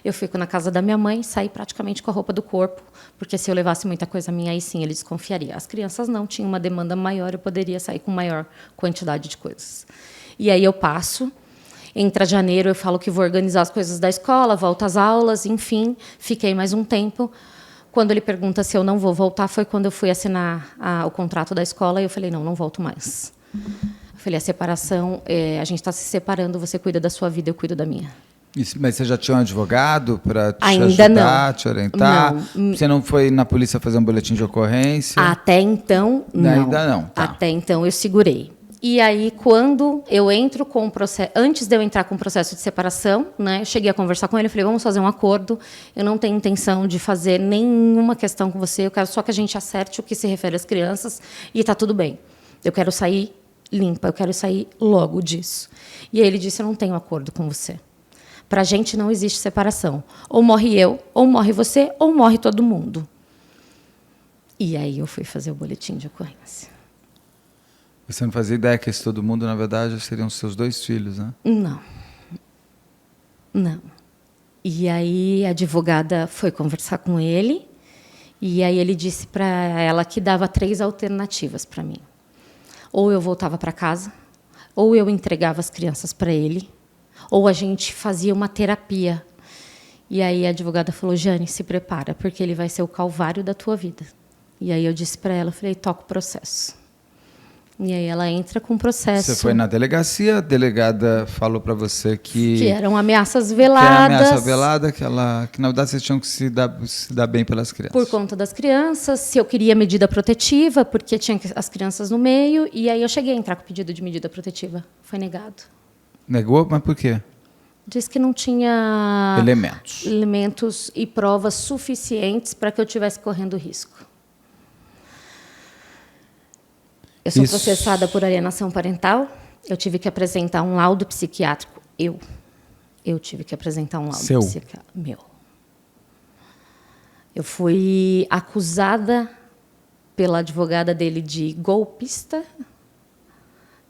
Eu fico na casa da minha mãe, saí praticamente com a roupa do corpo, porque se eu levasse muita coisa minha, aí sim ele desconfiaria. As crianças não, tinham uma demanda maior, eu poderia sair com maior quantidade de coisas. E aí eu passo, entra janeiro, eu falo que vou organizar as coisas da escola, volto às aulas, enfim, fiquei mais um tempo. Quando ele pergunta se eu não vou voltar, foi quando eu fui assinar o contrato da escola, e eu falei, não volto mais. Eu falei, a separação, a gente está se separando, você cuida da sua vida, eu cuido da minha. Mas você já tinha um advogado para te Ainda ajudar, não. te orientar? Não. Você não foi na polícia fazer um boletim de ocorrência? Até então, não. Ainda não, tá. Até então, eu segurei. E aí, quando eu entro com o processo... Antes de eu entrar com o processo de separação, né, eu cheguei a conversar com ele, eu falei, vamos fazer um acordo, eu não tenho intenção de fazer nenhuma questão com você, eu quero só que a gente acerte o que se refere às crianças e está tudo bem. Eu quero sair limpa, eu quero sair logo disso. E aí ele disse, eu não tenho acordo com você. Para a gente não existe separação. Ou morre eu, ou morre você, ou morre todo mundo. E aí eu fui fazer o boletim de ocorrência. Você não fazia ideia que esse todo mundo, na verdade, seriam seus 2 filhos, né? Não. Não. E aí a advogada foi conversar com ele, e aí ele disse para ela que dava 3 alternativas para mim. Ou eu voltava para casa, ou eu entregava as crianças para ele, ou a gente fazia uma terapia. E aí a advogada falou, Jane, se prepara, porque ele vai ser o calvário da tua vida. E aí eu disse para ela, falei, toca o processo. E aí ela entra com o processo. Você foi na delegacia, a delegada falou para você que eram ameaças Que veladas. era ameaça velada, que na verdade vocês tinham que se dar bem pelas crianças. Por conta das crianças, se eu queria medida protetiva, porque tinha as crianças no meio, e aí eu cheguei a entrar com pedido de medida protetiva. Foi negado. Negou? Mas por quê? Diz que não tinha Elementos e provas suficientes para que eu estivesse correndo risco. Eu sou processada por alienação parental. Eu tive que apresentar um laudo psiquiátrico. Eu tive que apresentar um laudo psiquiátrico. Meu. Eu fui acusada pela advogada dele de golpista,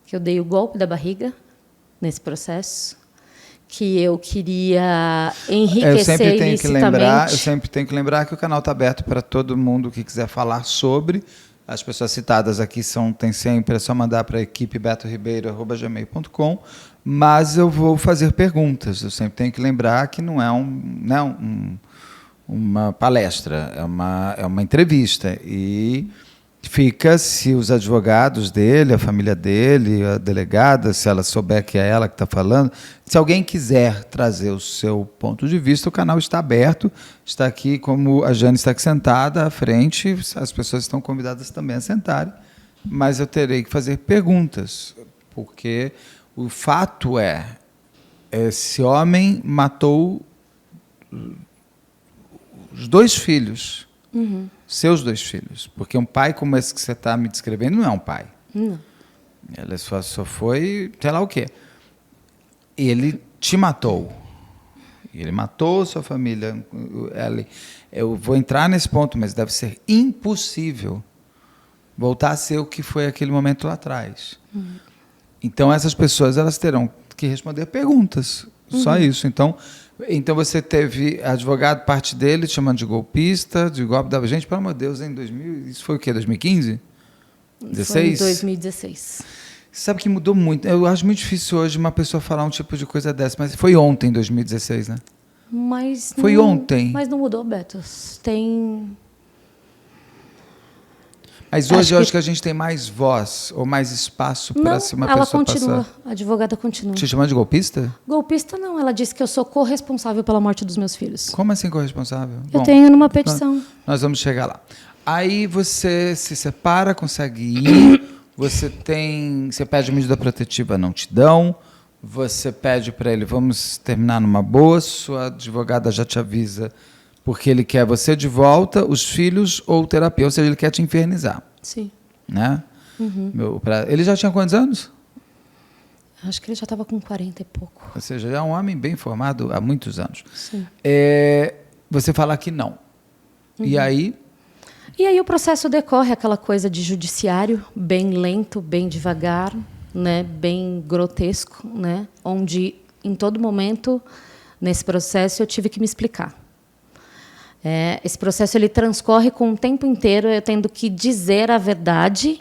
que eu dei o golpe da barriga nesse processo, que eu queria enriquecer ilicitamente. Eu sempre tenho que lembrar que o canal está aberto para todo mundo que quiser falar sobre. As pessoas citadas aqui tem sempre, é só mandar para a equipe betoribeiro@gmail.com, mas eu vou fazer perguntas. Eu sempre tenho que lembrar que não é uma palestra, é uma entrevista. E fica, se os advogados dele, a família dele, a delegada, se ela souber que é ela que está falando, se alguém quiser trazer o seu ponto de vista, o canal está aberto, está aqui, como a Jane está aqui sentada à frente, as pessoas estão convidadas também a sentarem, mas eu terei que fazer perguntas, porque o fato esse homem matou os 2 filhos, seus 2 filhos, porque um pai como esse que você está me descrevendo não é um pai. Não. Ele só foi, sei lá o quê. Ele te matou. Ele matou sua família. Eu vou entrar nesse ponto, mas deve ser impossível voltar a ser o que foi aquele momento lá atrás. Então, essas pessoas elas terão que responder perguntas. Só isso. Então você teve advogado, parte dele, te chamando de golpista, de golpe da gente, pelo amor de Deus, em 2000, isso foi o quê? 2015? 16? Foi em 2016. Sabe que mudou muito. Eu acho muito difícil hoje uma pessoa falar um tipo de coisa dessa, mas foi ontem, 2016, né? Mas foi ontem. Mas não mudou, Beto. Tem... Mas hoje eu acho que a gente tem mais voz ou mais espaço para se uma pessoa passar. Ela continua, a advogada continua. Te chamando de golpista? Golpista não, ela disse que eu sou corresponsável pela morte dos meus filhos. Como assim corresponsável? Eu tenho numa petição. Nós vamos chegar lá. Aí você se separa, consegue ir, você pede medida protetiva, não te dão, você pede para ele, vamos terminar numa boa, sua advogada já te avisa, porque ele quer você de volta, os filhos ou terapia, ou seja, ele quer te infernizar. Sim. Né? Ele já tinha quantos anos? Acho que ele já estava com 40 e pouco. Ou seja, é um homem bem formado há muitos anos. Sim. Você fala que não. E aí? E aí o processo decorre aquela coisa de judiciário, bem lento, bem devagar. né, bem grotesco, né, onde, em todo momento, nesse processo, eu tive que me explicar. Esse processo ele transcorre com o tempo inteiro eu tendo que dizer a verdade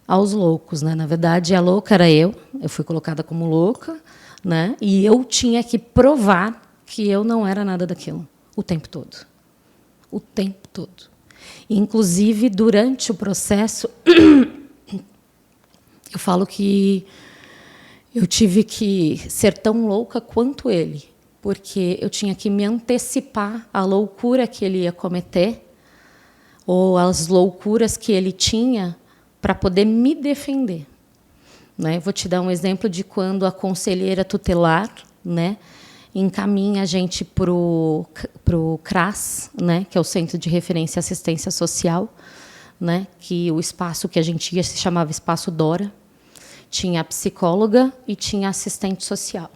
aos loucos, né? Na verdade, a louca era eu fui colocada como louca, né? E eu tinha que provar que eu não era nada daquilo, o tempo todo. O tempo todo. Inclusive, durante o processo, eu falo que eu tive que ser tão louca quanto ele, porque eu tinha que me antecipar à loucura que ele ia cometer, ou às loucuras que ele tinha, para poder me defender. Né? Vou te dar um exemplo de quando a conselheira tutelar, né, encaminha a gente para o CRAS, né, que é o Centro de Referência e Assistência Social, né, que o espaço que a gente ia se chamava Espaço Dora. Tinha a psicóloga e tinha a assistente social.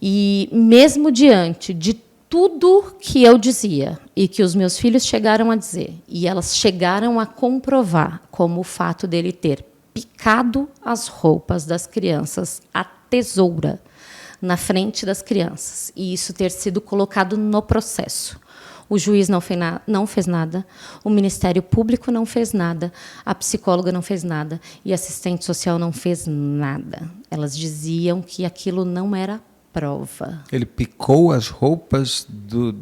E, mesmo diante de tudo que eu dizia e que os meus filhos chegaram a dizer, e elas chegaram a comprovar, como o fato dele ter picado as roupas das crianças à tesoura na frente das crianças, e isso ter sido colocado no processo. O juiz não fez nada, o Ministério Público não fez nada, a psicóloga não fez nada e a assistente social não fez nada. Elas diziam que aquilo não era prova. Ele picou as roupas do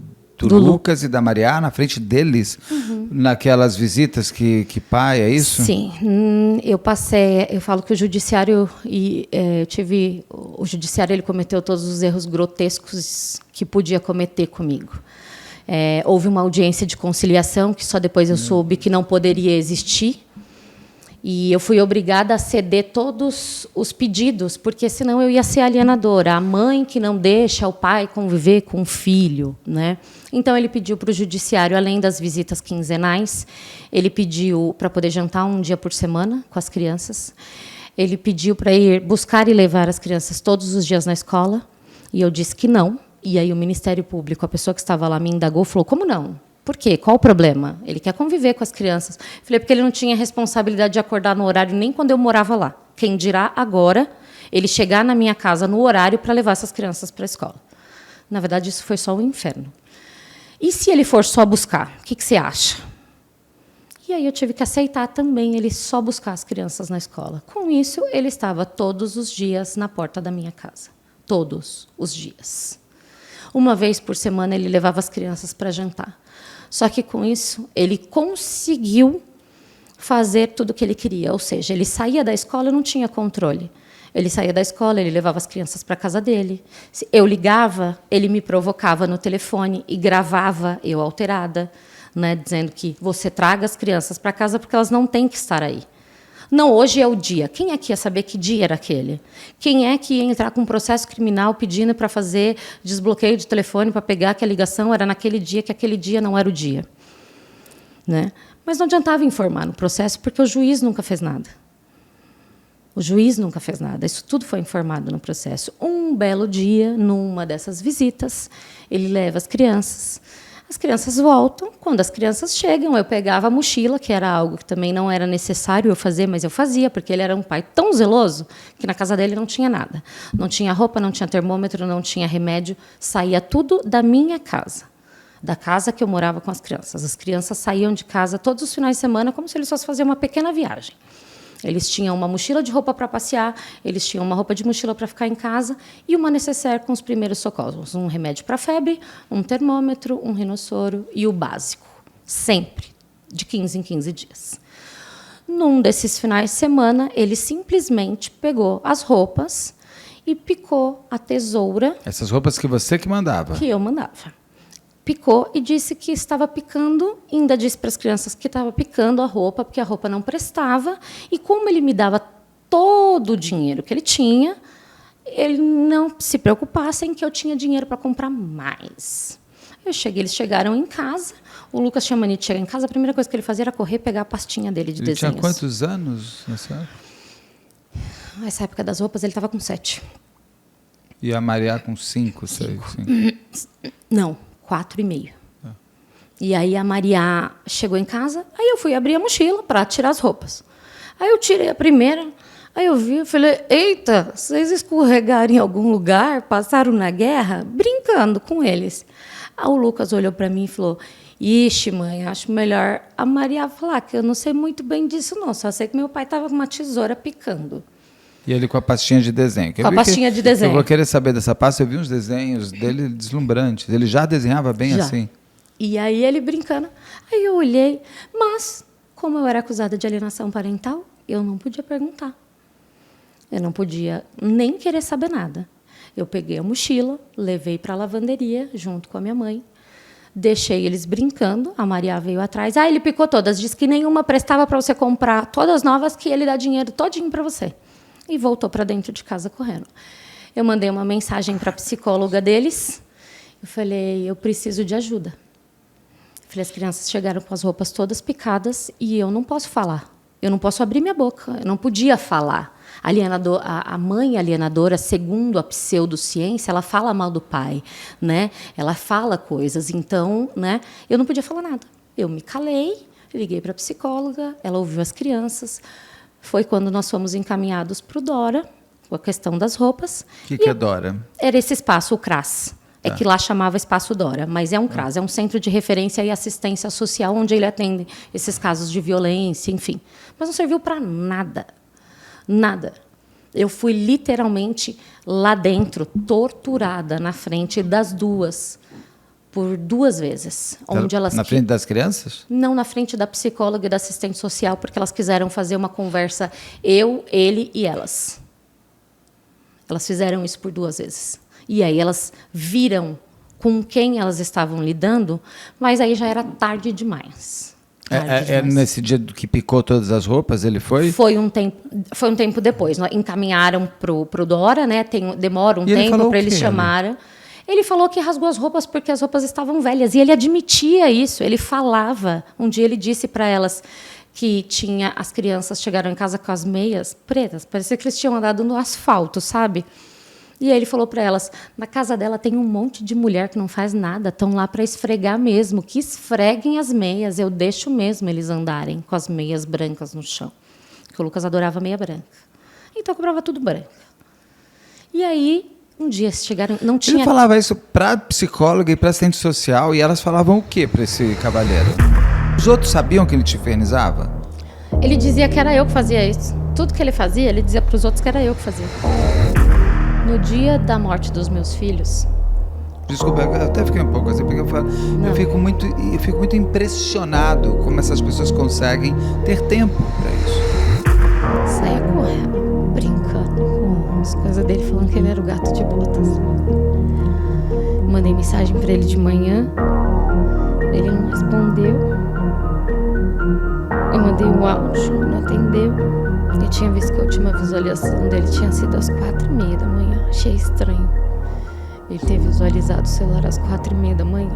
Lucas e da Maria na frente deles, naquelas visitas que pai, é isso? Sim, eu falo que o judiciário o judiciário ele cometeu todos os erros grotescos que podia cometer comigo. Houve uma audiência de conciliação que só depois eu soube que não poderia existir. E eu fui obrigada a ceder todos os pedidos, porque senão eu ia ser alienadora. A mãe que não deixa o pai conviver com o filho. Né? Então, ele pediu para o judiciário, além das visitas quinzenais, ele pediu para poder jantar um dia por semana com as crianças. Ele pediu para ir buscar e levar as crianças todos os dias na escola. E eu disse que não. E aí o Ministério Público, a pessoa que estava lá, me indagou, falou, como não? Por quê? Qual o problema? Ele quer conviver com as crianças. Falei, porque ele não tinha responsabilidade de acordar no horário nem quando eu morava lá. Quem dirá agora ele chegar na minha casa no horário para levar essas crianças para a escola? Na verdade, isso foi só um inferno. E se ele for só buscar? O que você acha? E aí eu tive que aceitar também ele só buscar as crianças na escola. Com isso, ele estava todos os dias na porta da minha casa. Todos os dias. Uma vez por semana, ele levava as crianças para jantar. Só que, com isso, ele conseguiu fazer tudo o que ele queria. Ou seja, ele saía da escola e não tinha controle. Ele saía da escola, ele levava as crianças para a casa dele. Eu ligava, ele me provocava no telefone e gravava eu alterada, né, dizendo que você traga as crianças para casa porque elas não têm que estar aí. Não, hoje é o dia. Quem é que ia saber que dia era aquele? Quem é que ia entrar com um processo criminal pedindo para fazer desbloqueio de telefone para pegar que a ligação era naquele dia, que aquele dia não era o dia? Né? Mas não adiantava informar no processo, porque o juiz nunca fez nada. O juiz nunca fez nada. Isso tudo foi informado no processo. Um belo dia, numa dessas visitas, ele leva as crianças. As crianças voltam. Quando as crianças chegam, eu pegava a mochila, que era algo que também não era necessário eu fazer, mas eu fazia, porque ele era um pai tão zeloso que na casa dele não tinha nada. Não tinha roupa, não tinha termômetro, não tinha remédio. Saía tudo da minha casa, da casa que eu morava com as crianças. As crianças saíam de casa todos os finais de semana como se eles fossem fazer uma pequena viagem. Eles tinham uma mochila de roupa para passear, eles tinham uma roupa de mochila para ficar em casa e uma necessaire com os primeiros socorros. Um remédio para febre, um termômetro, um rinossoro e o básico. Sempre, de 15 em 15 dias. Num desses finais de semana, ele simplesmente pegou as roupas e picou a tesoura. Essas roupas que você que mandava? Que eu mandava. Picou e disse que estava picando, ainda disse para as crianças que estava picando a roupa, porque a roupa não prestava, e como ele me dava todo o dinheiro que ele tinha, ele não se preocupasse em que eu tinha dinheiro para comprar mais. Eles chegaram em casa, o Lucas tinha mania de chegar em casa, a primeira coisa que ele fazia era correr e pegar a pastinha dele de desenhos. Ele tinha quantos anos nessa época? Nessa época das roupas, ele estava com 7. E a Maria com 5, 6? Não. 4,5. E aí a Maria chegou em casa, aí eu fui abrir a mochila para tirar as roupas. Aí eu tirei a primeira, Aí eu vi, eu falei, eita, vocês escorregaram em algum lugar, passaram na guerra, brincando com eles. Aí o Lucas olhou para mim e falou, ixi, mãe, acho melhor a Maria falar, que eu não sei muito bem disso não, só sei que meu pai estava com uma tesoura picando. E ele com a pastinha de desenho. Com a pastinha de desenho. Eu vou querer saber dessa pasta, eu vi uns desenhos dele deslumbrantes. Ele já desenhava bem Já. assim? E aí ele brincando. Aí eu olhei, mas como eu era acusada de alienação parental, eu não podia perguntar. Eu não podia nem querer saber nada. Eu peguei a mochila, levei para a lavanderia junto com a minha mãe, deixei eles brincando, a Maria veio atrás. Ele picou todas, disse que nenhuma prestava para você comprar, todas novas, que ele dá dinheiro todinho para você. E voltou para dentro de casa correndo. Eu mandei uma mensagem para a psicóloga deles. Eu falei, eu preciso de ajuda. Eu falei, as crianças chegaram com as roupas todas picadas e eu não posso falar. Eu não posso abrir minha boca. Eu não podia falar. A mãe alienadora, segundo a pseudociência, ela fala mal do pai, né? Ela fala coisas. Então, né, eu não podia falar nada. Eu me calei, liguei para a psicóloga, ela ouviu as crianças. Foi quando nós fomos encaminhados para o Dora, com a questão das roupas. O que é Dora? Era esse espaço, o CRAS. É que lá chamava Espaço Dora, mas é um CRAS, é um centro de referência e assistência social, onde ele atende esses casos de violência, enfim. Mas não serviu para nada. Nada. Eu fui literalmente lá dentro, torturada na frente das duas, por 2 vezes. Onde elas na frente das crianças? Não, na frente da psicóloga e da assistente social, porque elas quiseram fazer uma conversa, eu, ele e elas. Elas fizeram isso por 2 vezes. E aí elas viram com quem elas estavam lidando, mas aí já era tarde demais. Nesse dia que picou todas as roupas, ele foi? Foi um tempo depois. Encaminharam para o Dora, né? Demora um E tempo para eles chamarem. Ele falou que rasgou as roupas porque as roupas estavam velhas. E ele admitia isso. Ele falava. Um dia ele disse para elas que as crianças chegaram em casa com as meias pretas. Parecia que eles tinham andado no asfalto, sabe? E aí ele falou para elas, na casa dela tem um monte de mulher que não faz nada, estão lá para esfregar mesmo, que esfreguem as meias, eu deixo mesmo eles andarem com as meias brancas no chão. Porque o Lucas adorava meia branca. Então eu comprava tudo branca. E aí, um dia chegaram, não tinha... Ele falava isso para psicóloga e para assistente social, e elas falavam o quê para esse cavalheiro? Os outros sabiam que ele te infernizava? Ele dizia que era eu que fazia isso. Tudo que ele fazia, ele dizia para os outros que era eu que fazia. No dia da morte dos meus filhos... Desculpa, eu até fiquei um pouco assim, porque eu fico muito impressionado como essas pessoas conseguem ter tempo para isso. Saía correndo, brincando com as coisas dele, falando que ele era o gato de botas. Mandei mensagem para ele de manhã, ele não respondeu. Eu mandei um áudio, não atendeu. Eu tinha visto que a última visualização dele tinha sido às 4h30 da manhã. Achei estranho ele ter visualizado o celular às 4h30 da manhã.